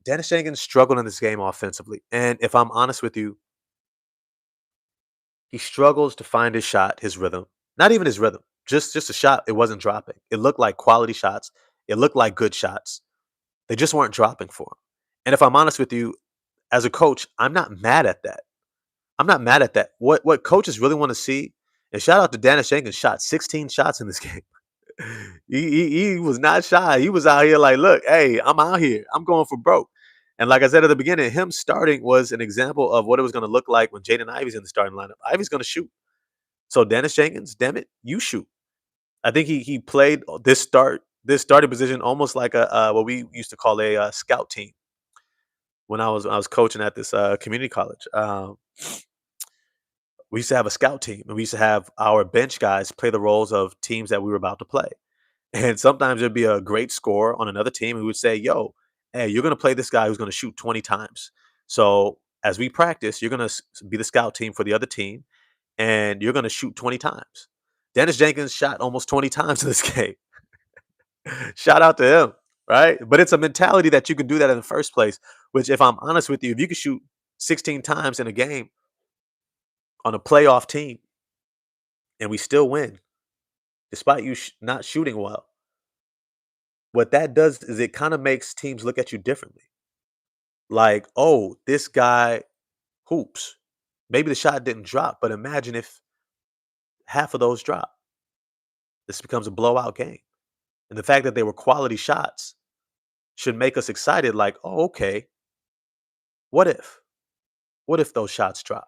Dennis Jenkins struggled in this game offensively. And if I'm honest with you, he struggles to find his shot, his rhythm. Not even his rhythm. Just a shot. It wasn't dropping. It looked like quality shots. It looked like good shots. They just weren't dropping for him. And if I'm honest with you, as a coach, I'm not mad at that. I'm not mad at that. What coaches really want to see, and shout out to Dennis Jenkins, shot 16 shots in this game. He was not shy. He was out here like, look, hey, I'm out here. I'm going for broke. And like I said at the beginning, him starting was an example of what it was going to look like when Jaden Ivey's in the starting lineup. Ivey's going to shoot. So Dennis Jenkins, damn it, you shoot. I think he played this starting position almost like a what we used to call a scout team when I was coaching at this community college. We used to have a scout team, and we used to have our bench guys play the roles of teams that we were about to play. And sometimes there'd be a great scorer on another team who would say, "Yo, hey, you're gonna play this guy who's gonna shoot 20 times. So as we practice, you're gonna be the scout team for the other team, and you're gonna shoot 20 times." Dennis Jenkins shot almost 20 times in this game. Shout out to him, right? But it's a mentality that you can do that in the first place. Which, if I'm honest with you, if you could shoot 16 times in a game on a playoff team and we still win, despite you not shooting well, what that does is it kind of makes teams look at you differently. Like, oh, this guy hoops. Maybe the shot didn't drop, but imagine if half of those drop. This becomes a blowout game. And the fact that they were quality shots should make us excited, like, oh, okay, what if? What if those shots drop?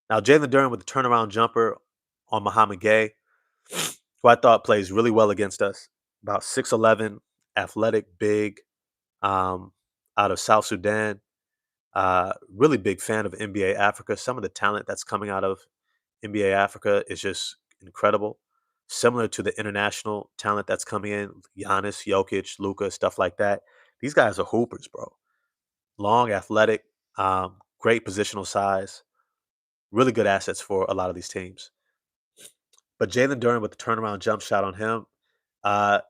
Now, Jalen Duren with the turnaround jumper on Muhammad Gay, who I thought plays really well against us. About 6'11, athletic, big, um, out of South Sudan. Really big fan of NBA Africa. Some of the talent that's coming out of NBA Africa is just incredible. Similar to the international talent that's coming in, Giannis, Jokic, Luka, stuff like that. These guys are hoopers, bro. Long, athletic, great positional size, really good assets for a lot of these teams. But Jalen Duren with the turnaround jump shot on him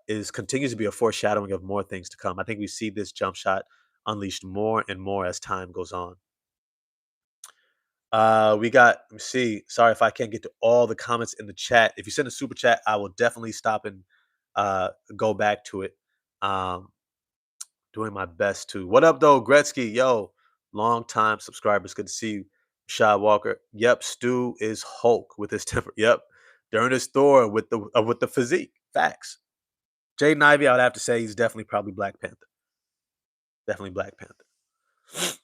is continues to be a foreshadowing of more things to come. I think we see this jump shot unleashed more and more as time goes on. We got, let me see. Sorry if I can't get to all the comments in the chat. If you send a super chat, I will definitely stop and go back to it. Um, doing my best to. What up, though, Gretzky? Yo, long time subscribers. Good to see you. Shad Walker. Yep, Stu is Hulk with his temper. Yep. Darren is Thor with the physique. Facts. Jaden Ivey, I would have to say he's definitely probably Black Panther. Definitely Black Panther.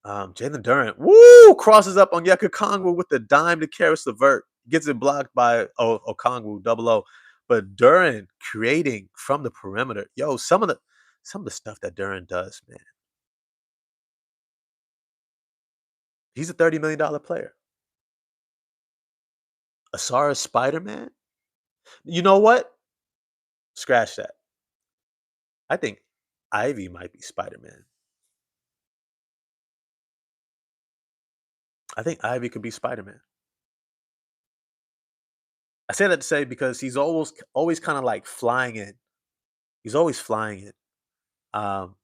Jalen Duren, woo, crosses up on Yucca Kongwu with the dime to Karis LeVert. Gets it blocked by Okongwu, double O. But Duren creating from the perimeter. Yo, some of the stuff that Duren does, man. He's a $30 million player. Asara Spider-Man? You know what? Scratch that. I think Ivy might be Spider-Man. I think Ivy could be Spider-Man. I say that to say because he's always kind of like flying in. He's always flying in. Um,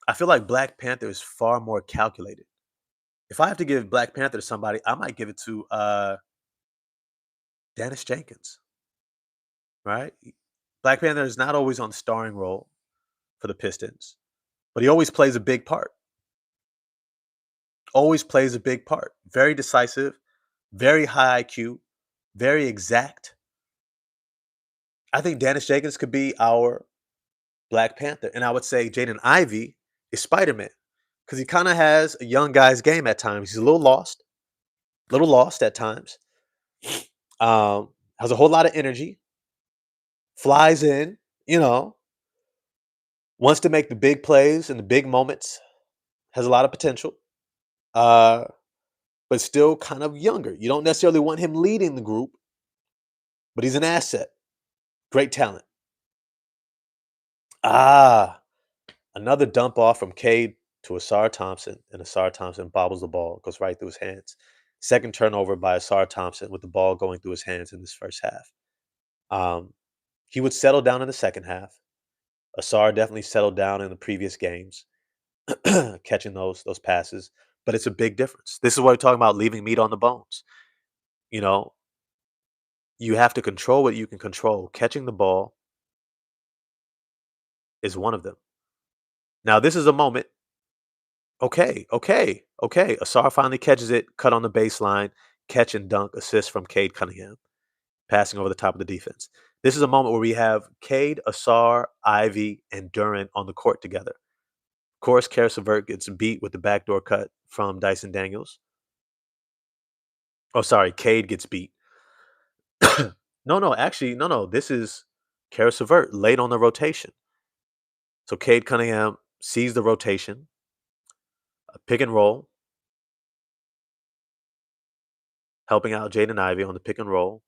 I feel like Black Panther is far more calculated. If I have to give Black Panther to somebody, I might give it to Dennis Jenkins, right? Black Panther is not always on the starring role for the Pistons, but he always plays a big part. Always plays a big part. Very decisive, very high IQ, very exact. I think Dennis Jenkins could be our Black Panther, and I would say Jaden Ivey is Spider Man because he kind of has a young guy's game at times. He's a little lost at times. Has a whole lot of energy, flies in, you know, wants to make the big plays and the big moments, has a lot of potential, uh, but still kind of younger. You don't necessarily want him leading the group, but he's an asset. Great talent. Ah, another dump off from Cade to Asar Thompson, and Asar Thompson bobbles the ball, goes right through his hands. Second turnover by Asar Thompson with the ball going through his hands in this first half. Um, he would settle down in the second half. Asar definitely settled down in the previous games, catching those passes. But it's a big difference. This is what we're talking about, leaving meat on the bones. You know, you have to control what you can control. Catching the ball is one of them. Now, this is a moment. Okay, okay, okay. Asar finally catches it, cut on the baseline, catch and dunk, assist from Cade Cunningham, passing over the top of the defense. This is a moment where we have Cade, Asar, Ivy, and Duran on the court together. Of course, Karis LeVert gets beat with the backdoor cut from Dyson Daniels. Oh, sorry, Cade gets beat. No, no, actually, no, no. This is Karis LeVert late on the rotation. So Cade Cunningham sees the rotation, pick and roll, helping out Jaden Ivey on the pick and roll.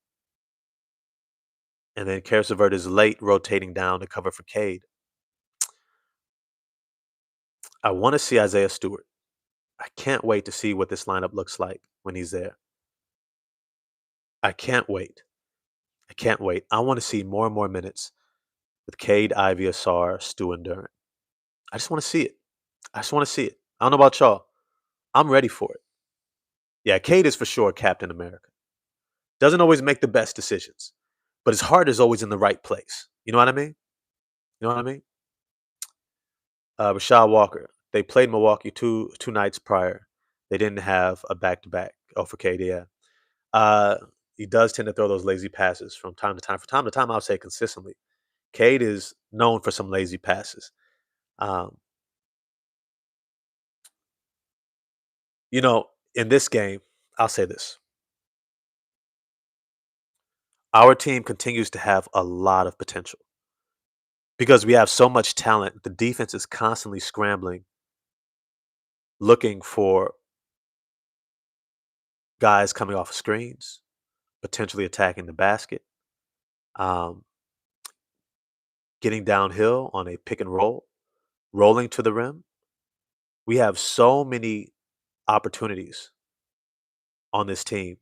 And then Karis LeVert is late rotating down to cover for Cade. I want to see Isaiah Stewart. I can't wait to see what this lineup looks like when he's there. I can't wait. I can't wait. I want to see more and more minutes with Cade, Ivy, Asar, Stu, and Duran. I just want to see it. I just want to see it. I don't know about y'all. I'm ready for it. Yeah, Cade is for sure Captain America. Doesn't always make the best decisions, but his heart is always in the right place. You know what I mean? You know what I mean? Rashad Walker. They played Milwaukee two nights prior. They didn't have a back to back. Oh, for Cade, yeah. Uh, he does tend to throw those lazy passes from time to time. From time to time, I'll say consistently. Cade is known for some lazy passes. Um, you know, in this game, I'll say this. Our team continues to have a lot of potential because we have so much talent. The defense is constantly scrambling, looking for guys coming off of screens, potentially attacking the basket, um, getting downhill on a pick and roll, rolling to the rim. We have so many opportunities on this team.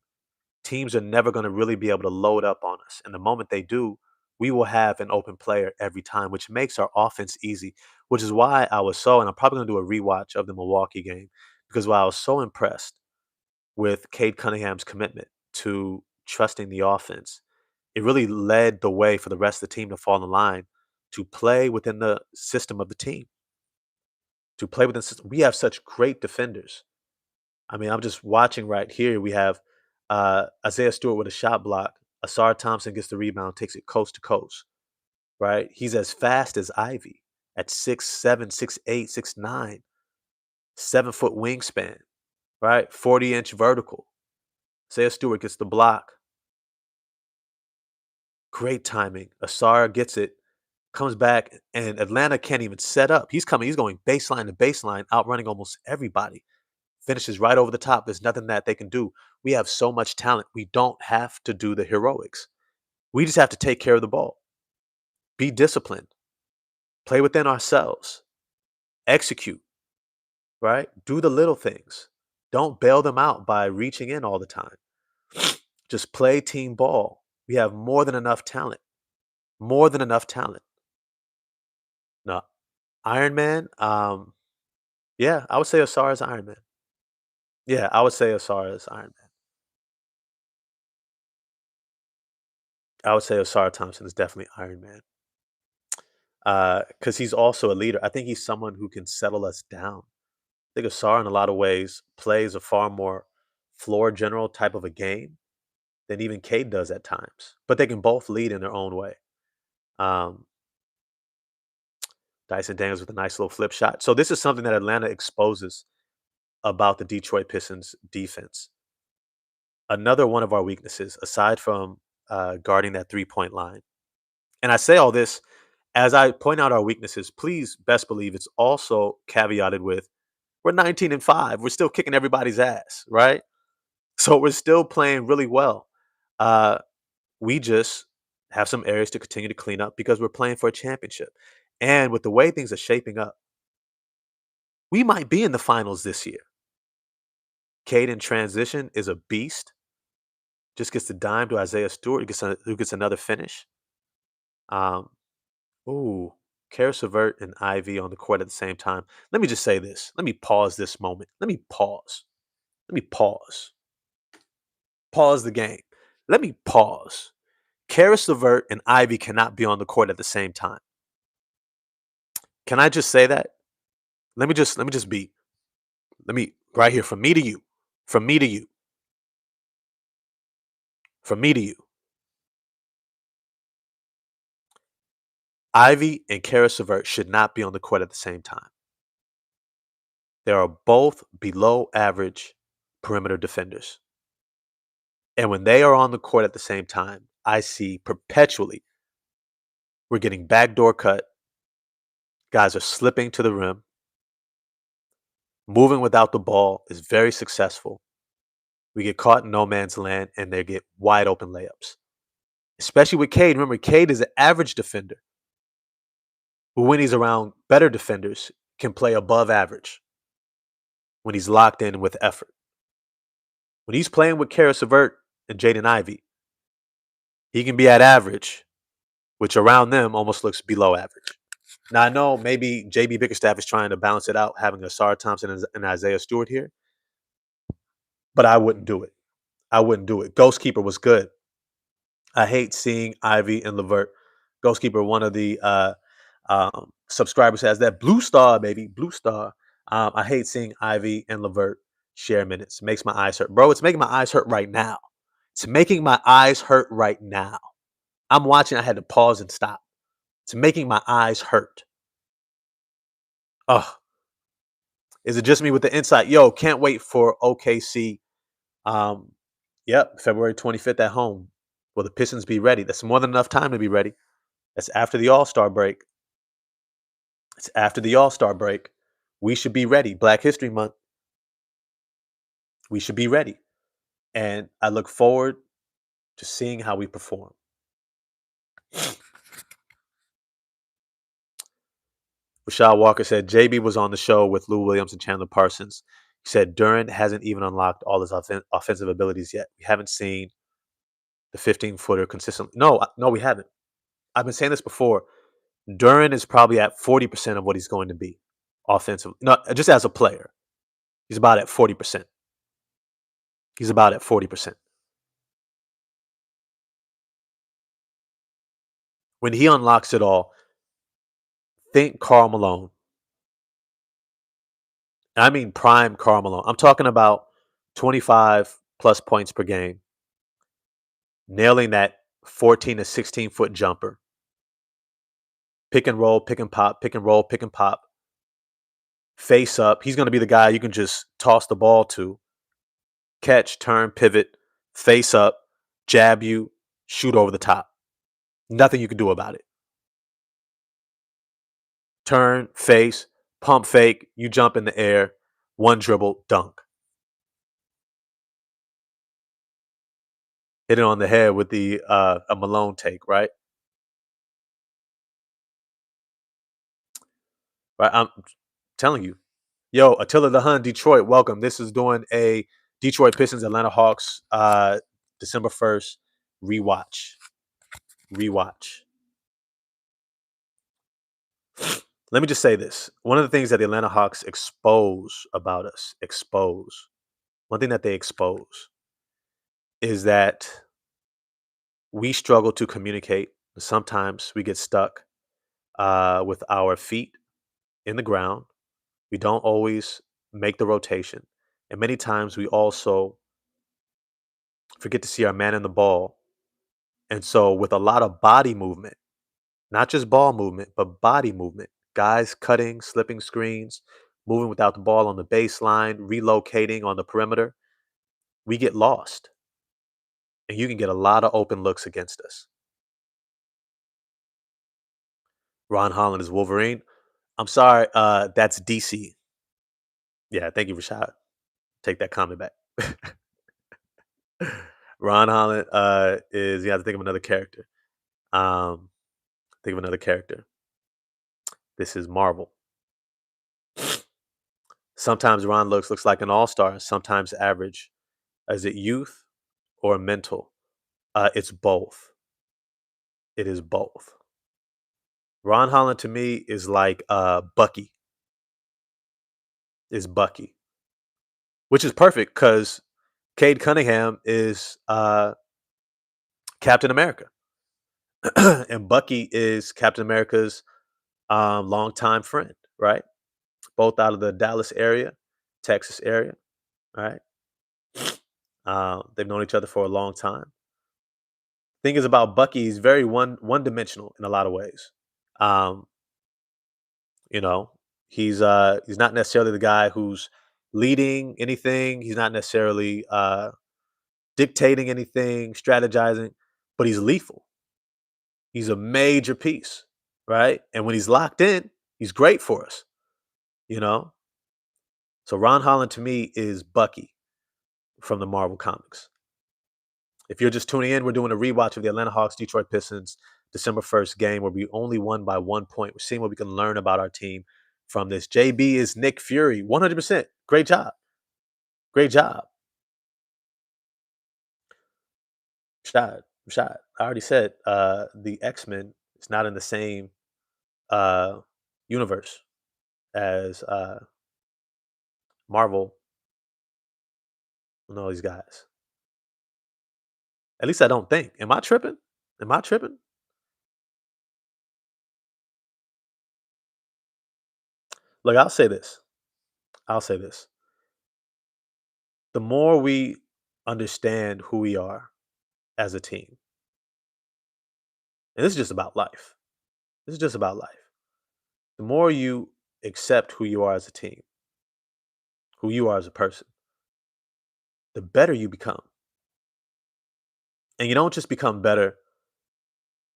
Teams are never going to really be able to load up on us. And the moment they do, we will have an open player every time, which makes our offense easy, which is why I was so, and I'm probably going to do a rewatch of the Milwaukee game, because while I was so impressed with Cade Cunningham's commitment to trusting the offense, it really led the way for the rest of the team to fall in line to play within the system of the team, to play within the system. We have such great defenders. I mean, I'm just watching right here. We have Isaiah Stewart with a shot block. Asar Thompson gets the rebound, takes it coast to coast, right? He's as fast as Ivy at 6'7", 6'8", 6'9", 7-foot wingspan, right? 40-inch vertical. Isaiah Stewart gets the block. Great timing. Asar gets it, comes back, and Atlanta can't even set up. He's coming. He's going baseline to baseline, outrunning almost everybody. Finishes right over the top. There's nothing that they can do. We have so much talent. We don't have to do the heroics. We just have to take care of the ball, be disciplined, play within ourselves, execute, right? Do the little things. Don't bail them out by reaching in all the time. Just play team ball. We have more than enough talent. More than enough talent. No, Iron Man. Yeah, I would say Asar is Iron Man. Yeah, I would say Asar is Iron Man. I would say Asar Thompson is definitely Iron Man. Because he's also a leader. I think he's someone who can settle us down. I think Asar, in a lot of ways, plays a far more floor general type of a game than even Cade does at times. But they can both lead in their own way. Um, Dyson Daniels with a nice little flip shot. So this is something that Atlanta exposes about the Detroit Pistons defense. Another one of our weaknesses, aside from guarding that 3-point line. And I say all this as I point out our weaknesses. Please, best believe it's also caveated with we're 19-5. We're still kicking everybody's ass, right? So we're still playing really well. Uh, we just have some areas to continue to clean up because we're playing for a championship. And with the way things are shaping up, we might be in the finals this year. Cade in transition is a beast. Just gets the dime to Isaiah Stewart, who gets another finish. Um, ooh, Karis LeVert and Ivy on the court at the same time. Let me just say this. Let me pause this moment. Let me pause. Let me pause. Pause the game. Let me pause. Karis LeVert and Ivy cannot be on the court at the same time. Can I just say that? Let me right here from me to you. From me to you. From me to you. Ivy and Karis LeVert should not be on the court at the same time. They are both below average perimeter defenders. And when they are on the court at the same time, I see perpetually we're getting backdoor cut. Guys are slipping to the rim. Moving without the ball is very successful. We get caught in no man's land and they get wide open layups. especially with Cade. Remember, Cade is an average defender who, when he's around better defenders, can play above average when he's locked in with effort. When he's playing with Karis LeVert and Jaden Ivey, he can be at average, which around them almost looks below average. Now, I know maybe JB Bickerstaff is trying to balance it out, having Asar Thompson and Isaiah Stewart here, but I wouldn't do it. I wouldn't do it. Ghostkeeper was good. I hate seeing Ivy and Levert. Ghostkeeper, one of the subscribers, has that blue star, baby, blue star. I hate seeing Ivy and Levert share minutes. Makes my eyes hurt, bro. It's making my eyes hurt right now. It's making my eyes hurt right now. I'm watching. I had to pause and stop. It's making my eyes hurt. Ugh. Is it just me with the insight? Yo, can't wait for OKC. Um, yep, February 25th at home. Will the Pistons be ready? That's more than enough time to be ready. That's after the All-Star break. It's after the All-Star break. We should be ready. Black History Month. We should be ready. And I look forward to seeing how we perform. Rashad Walker said JB was on the show with Lou Williams and Chandler Parsons. He said Duran hasn't even unlocked all his offensive abilities yet. We haven't seen the 15-footer consistently. No, we haven't. I've been saying this before. Duran is probably at 40% of what he's going to be offensively. No, just as a player. He's about at 40%. He's about at 40%. When he unlocks it all, think Karl Malone. I mean prime Karl Malone. I'm talking about 25 plus points per game, nailing that 14 to 16-foot jumper. Pick and roll, pick and pop, pick and roll, pick and pop. Face up. He's going to be the guy you can just toss the ball to. Catch, turn, pivot, face up, jab you, shoot over the top. Nothing you can do about it. Turn, face, pump fake, you jump in the air, one dribble, dunk. Hit it on the head with the a Malone take, right? Right. I'm telling you. Yo, Attila the Hun, Detroit, welcome. This is doing a Detroit Pistons, Atlanta Hawks, December 1st rewatch. Rewatch. Let me just say this. One of the things that the Atlanta Hawks expose about us, one thing that they expose is that we struggle to communicate. Sometimes we get stuck with our feet in the ground. We don't always make the rotation. And many times we also forget to see our man in the ball. And so, with a lot of body movement, not just ball movement, but body movement, guys cutting, slipping screens, moving without the ball on the baseline, relocating on the perimeter, we get lost. And you can get a lot of open looks against us. Ron Holland is Wolverine. I'm sorry, that's DC. Yeah, thank you, Rashad. Take that comment back. Ron Holland is, you have to think of another character. Think of another character. This is Marvel. Sometimes Ron looks like an all-star, sometimes average. Is it youth or mental? It's both. It is both. Ron Holland to me is like Bucky. Is Bucky. Which is perfect because Cade Cunningham is Captain America. And Bucky is Captain America's longtime friend, right? Both out of the Dallas area, Texas area, right? They've known each other for a long time. Thing is about Bucky, he's very one dimensional in a lot of ways. Um, you know, he's not necessarily the guy who's leading anything. He's not necessarily dictating anything, strategizing, but he's lethal. He's a major piece, right? And when he's locked in, he's great for us, you know? So Ron Holland to me is Bucky from the Marvel Comics. If you're just tuning in, we're doing a rewatch of the Atlanta Hawks Detroit Pistons December 1st game where we only won by 1 point. We're seeing what we can learn about our team from this. JB is Nick Fury, 100%. Great job. Great job. Shot. Shot. I already said the X-Men is not in the same uh, universe as Marvel and all these guys. At least I don't think. Am I tripping? Am I tripping? Look, I'll say this. I'll say this. The more we understand who we are as a team, and this is just about life. This is just about life. The more you accept who you are as a team, who you are as a person, the better you become. And you don't just become better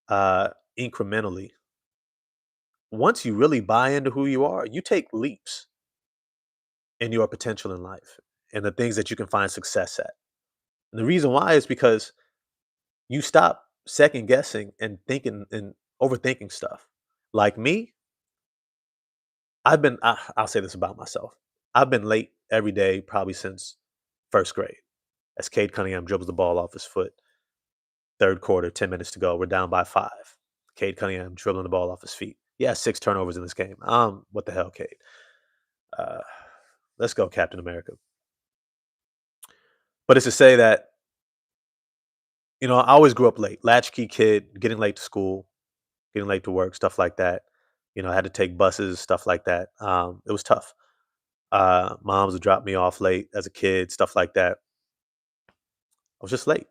uh, incrementally. Once you really buy into who you are, you take leaps in your potential in life and the things that you can find success at. And the reason why is because you stop second guessing and thinking and overthinking stuff. Like me, I'll say this about myself. I've been late every day probably since first grade. As Cade Cunningham dribbles the ball off his foot, third quarter, 10 minutes to go. We're down by 5. Cade Cunningham dribbling the ball off his feet. Yeah, 6 turnovers in this game. What the hell, Cade? Uh, let's go, Captain America. But it's to say that, I always grew up late. Latchkey kid, getting late to school, getting late to work, stuff like that. I had to take buses, stuff like that. It was tough. Moms would drop me off late as a kid, stuff like that. I was just late.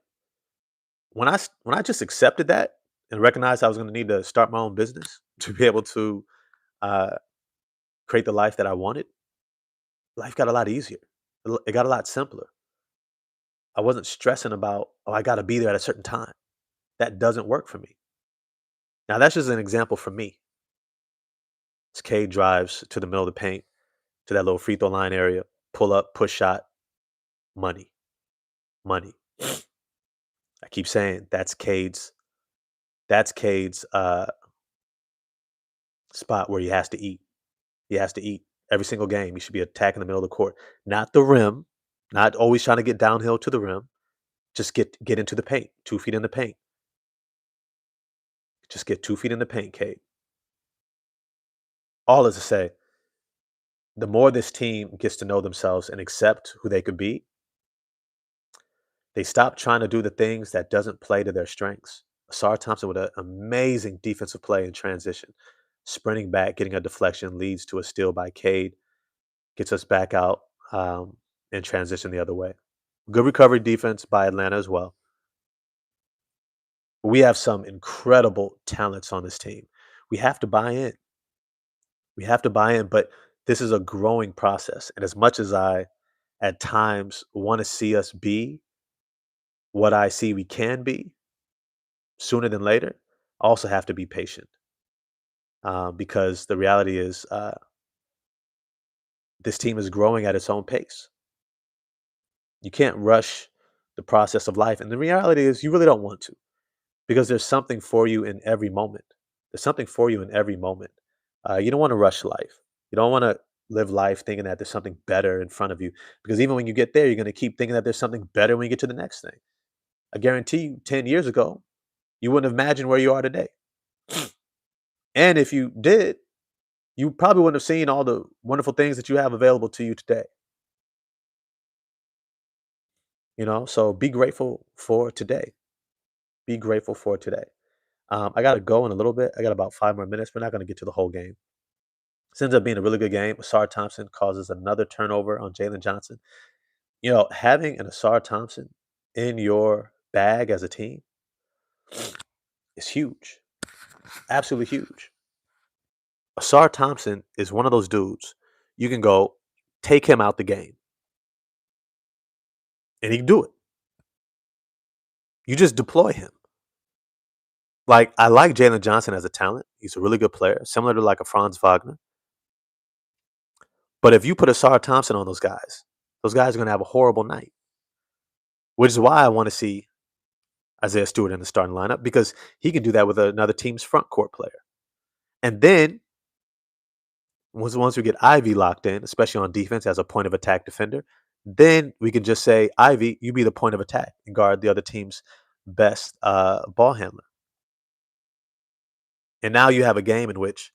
When I just accepted that and recognized I was going to need to start my own business to be able to uh, create the life that I wanted, life got a lot easier. It got a lot simpler. I wasn't stressing about, oh, I got to be there at a certain time. That doesn't work for me. Now, that's just an example for me. As K drives to the middle of the paint, to that little free throw line area, pull up, push shot, money, money. I keep saying that's Cade's spot where he has to eat. He has to eat every single game. He should be attacking the middle of the court, not the rim, not always trying to get downhill to the rim. Just get into the paint, 2 feet in the paint. Just get 2 feet in the paint, Cade. All is to say, the more this team gets to know themselves and accept who they could be, they stop trying to do the things that doesn't play to their strengths. Asar Thompson with an amazing defensive play in transition. Sprinting back, getting a deflection leads to a steal by Cade, gets us back out and transition the other way. Good recovery defense by Atlanta as well. We have some incredible talents on this team. We have to buy in. We have to buy in, but this is a growing process. And as much as I, at times, want to see us be what I see we can be sooner than later, I also have to be patient because the reality is this team is growing at its own pace. You can't rush the process of life. And the reality is you really don't want to because there's something for you in every moment. There's something for you in every moment. You don't want to rush life. You don't want to live life thinking that there's something better in front of you because even when you get there, you're going to keep thinking that there's something better when you get to the next thing. I guarantee you, 10 years ago, you wouldn't have imagined where you are today. And if you did, you probably wouldn't have seen all the wonderful things that you have available to you today. So be grateful for today. Be grateful for today. I got to go in a little bit. I got about 5 more minutes. We're not going to get to the whole game. This ends up being a really good game. Asar Thompson causes another turnover on Jalen Johnson. Having an Asar Thompson in your bag as a team is huge. Absolutely huge. Asar Thompson is one of those dudes you can go take him out the game and he can do it. You just deploy him. Like, I like Jalen Johnson as a talent. He's a really good player, similar to like a Franz Wagner. But if you put Asar Thompson on those guys are going to have a horrible night, which is why I want to see Isaiah Stewart in the starting lineup because he can do that with another team's front court player. And then once we get Ivy locked in, especially on defense as a point of attack defender, then we can just say, Ivy, you be the point of attack and guard the other team's best ball handler. And now you have a game in which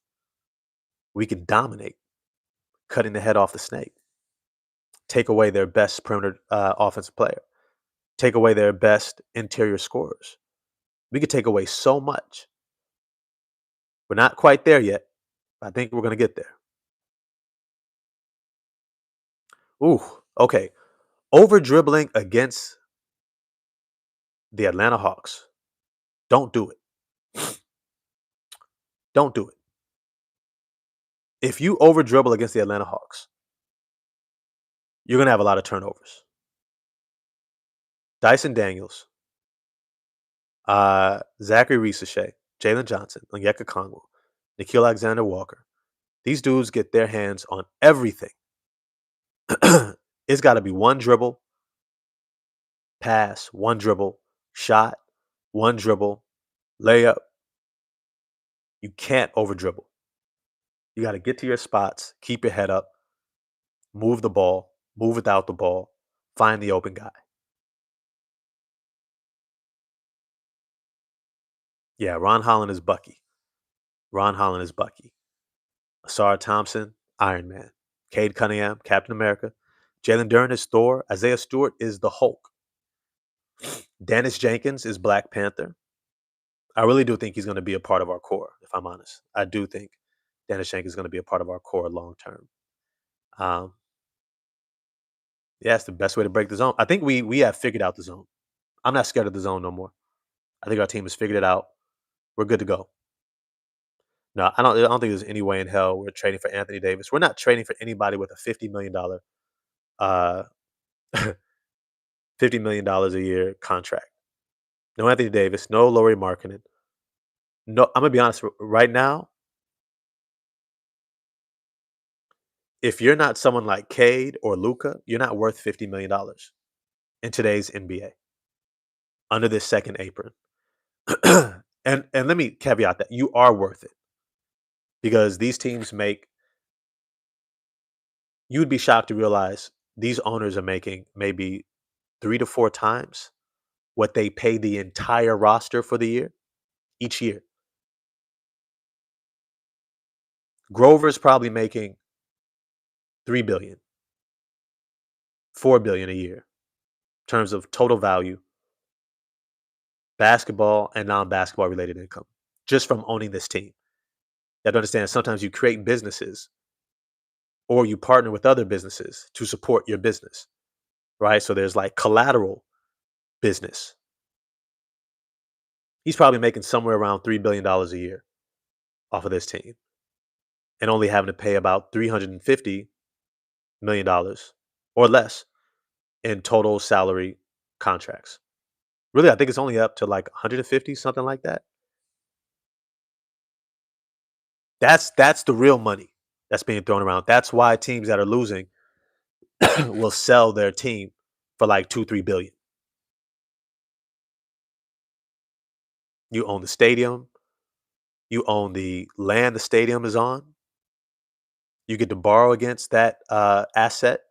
we can dominate, cutting the head off the snake, take away their best perimeter offensive player, take away their best interior scorers. We could take away so much. We're not quite there yet. I think we're going to get there. Ooh, okay. Over dribbling against the Atlanta Hawks. Don't do it. Don't do it. If you over dribble against the Atlanta Hawks, you're going to have a lot of turnovers. Dyson Daniels, Zachary Risachet, Jalen Johnson, Onyeka Kongwu, Nikhil Alexander Walker. These dudes get their hands on everything. It's got to be one dribble, pass, one dribble, shot, one dribble, layup. You can't over dribble. You got to get to your spots, keep your head up, move the ball, move without the ball, find the open guy. Yeah, Ron Holland is Bucky. Ron Holland is Bucky. Asar Thompson, Iron Man. Cade Cunningham, Captain America. Jalen Duren is Thor. Isaiah Stewart is the Hulk. Dennis Jenkins is Black Panther. I really do think he's going to be a part of our core, if I'm honest. I do think Dennis Jenkins is going to be a part of our core long term. Yeah, it's the best way to break the zone. I think we have figured out the zone. I'm not scared of the zone no more. I think our team has figured it out. We're good to go. No, I don't think there's any way in hell we're trading for Anthony Davis. We're not trading for anybody with a $50 million uh $50 million a year contract. No Anthony Davis, no Lauri Markkanen. No, I'm gonna be honest. Right now, if you're not someone like Cade or Luca, you're not worth $50 million in today's NBA under this second apron. and let me caveat that you are worth it because these teams make. You would be shocked to realize these owners are making maybe 3 to 4 times what they pay the entire roster for the year each year. Grover's probably making 3 billion, 4 billion a year in terms of total value, basketball and non-basketball related income, just from owning this team. You have to understand sometimes you create businesses or you partner with other businesses to support your business, right? So there's like collateral business. He's probably making somewhere around $3 billion a year off of this team and only having to pay about $350 million or less in total salary contracts. Really, I think it's only up to like 150, something like that. That's the real money that's being thrown around. That's why teams that are losing will sell their team for like 2, 3 billion. You own the stadium, you own the land the stadium is on. You get to borrow against that asset,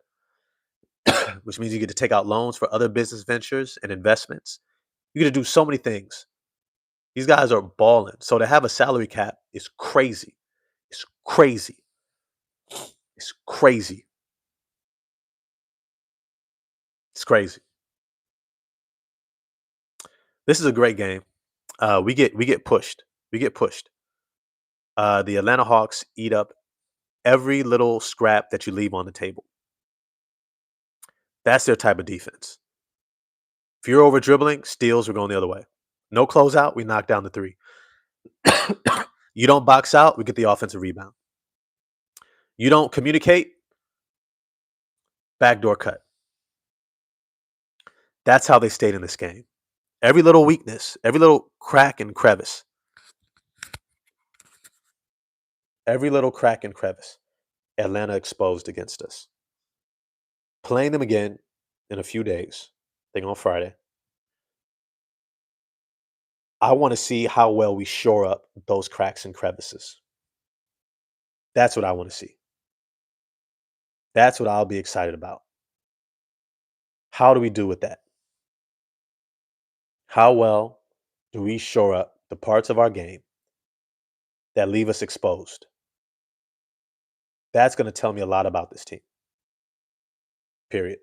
which means you get to take out loans for other business ventures and investments. You get to do so many things. These guys are balling. So to have a salary cap is crazy. It's crazy. It's crazy. It's crazy. This is a great game. We get pushed. We get pushed. The Atlanta Hawks eat up every little scrap that you leave on the table. That's their type of defense. If you're over dribbling, steals, we're going the other way. No closeout, we knock down the three. You don't box out, we get the offensive rebound. You don't communicate, backdoor cut. That's how they stayed in this game. Every little weakness, every little crack and crevice, Atlanta exposed against us. Playing them again in a few days, I think on Friday. I want to see how well we shore up those cracks and crevices. That's what I want to see. That's what I'll be excited about. How do we do with that? How well do we shore up the parts of our game that leave us exposed? That's going to tell me a lot about this team. Period.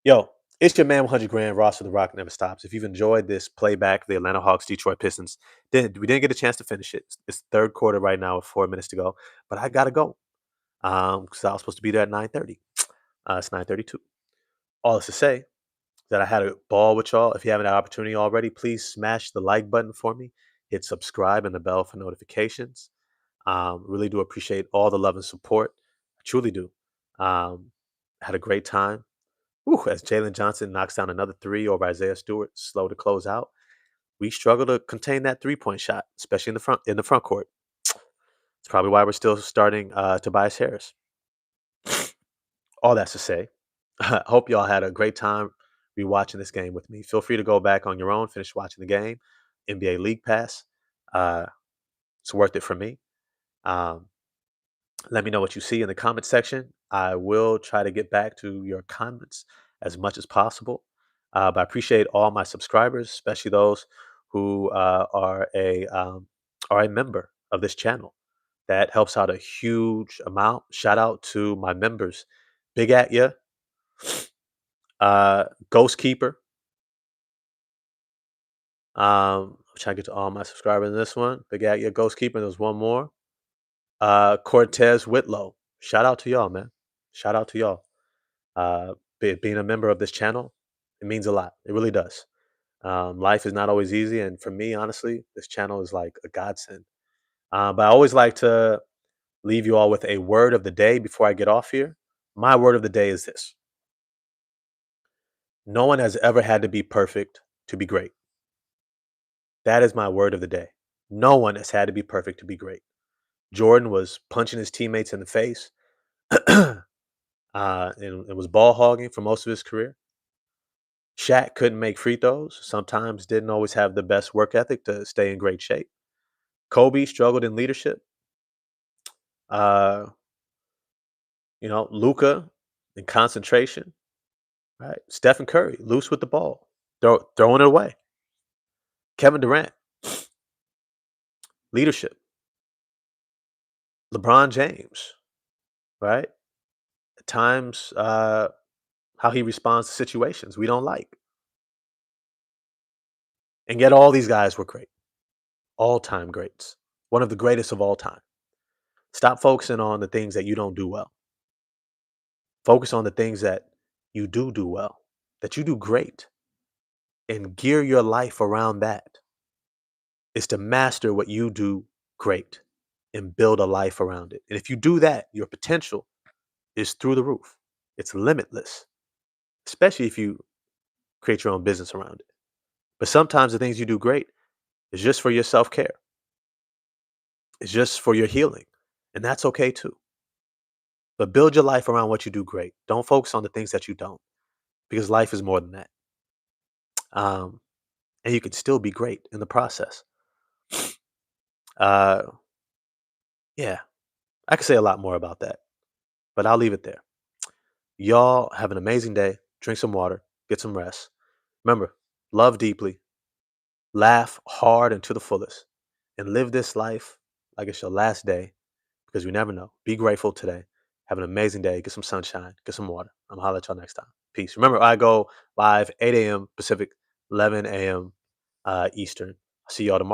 Yo, it's your man 100 grand. Ross of the Rock never stops. If you've enjoyed this playback, the Atlanta Hawks, Detroit Pistons, we didn't get a chance to finish it. It's third quarter right now with 4 minutes to go, but I gotta go because I was supposed to be there at 9:30. It's 9:32. All this to say that I had a ball with y'all. If you haven't had an opportunity already, please smash the like button for me. Hit subscribe and the bell for notifications. Really do appreciate all the love and support. I truly do. Had a great time. Whew, as Jalen Johnson knocks down another three over Isaiah Stewart, slow to close out. We struggle to contain that 3-point shot, especially in the front court. It's probably why we're still starting Tobias Harris. All that's to say, I hope y'all had a great time rewatching this game with me. Feel free to go back on your own, finish watching the game. NBA League Pass. Uh, it's worth it for me. Um, Let me know what you see in the comment section. I will try to get back to your comments as much as possible. But I appreciate all my subscribers, especially those who are a member of this channel. That helps out a huge amount. Shout out to my members, Big at ya, Ghost Keeper. I'm trying to get to all my subscribers in this one. Big at ya, Ghost Keeper. There's one more. Cortez Whitlow. Shout out to y'all, man. Shout out to y'all. Being a member of this channel, it means a lot. It really does. Life is not always easy, and for me, honestly, this channel is like a godsend. But I always like to leave you all with a word of the day before I get off here. My word of the day is this: no one has ever had to be perfect to be great. That is my word of the day. No one has had to be perfect to be great. Jordan was punching his teammates in the face and was ball hogging for most of his career. Shaq couldn't make free throws, sometimes didn't always have the best work ethic to stay in great shape. Kobe struggled in leadership. Uh, Luca in concentration, right? Stephen Curry, loose with the ball, throwing it away. Kevin Durant, leadership. LeBron James, right? At times, how he responds to situations we don't like. And yet all these guys were great. All-time greats. One of the greatest of all time. Stop focusing on the things that you don't do well. Focus on the things that you do well, that you do great, and gear your life around that. Is to master what you do great and build a life around it. And if you do that, your potential is through the roof. It's limitless, especially if you create your own business around it. But sometimes the things you do great is just for your self-care. It's just for your healing. And that's okay too. But build your life around what you do great. Don't focus on the things that you don't, because life is more than that. Um, and you can still be great in the process. Uh, yeah, I could say a lot more about that, but I'll leave it there. Y'all have an amazing day. Drink some water, get some rest. Remember, love deeply, laugh hard and to the fullest, and live this life like it's your last day, because we never know. Be grateful today. Have an amazing day. Get some sunshine, get some water. I'm going to holler at y'all next time. Peace. Remember, I go live 8 a.m. Pacific, 11 a.m. Eastern. I'll see y'all tomorrow.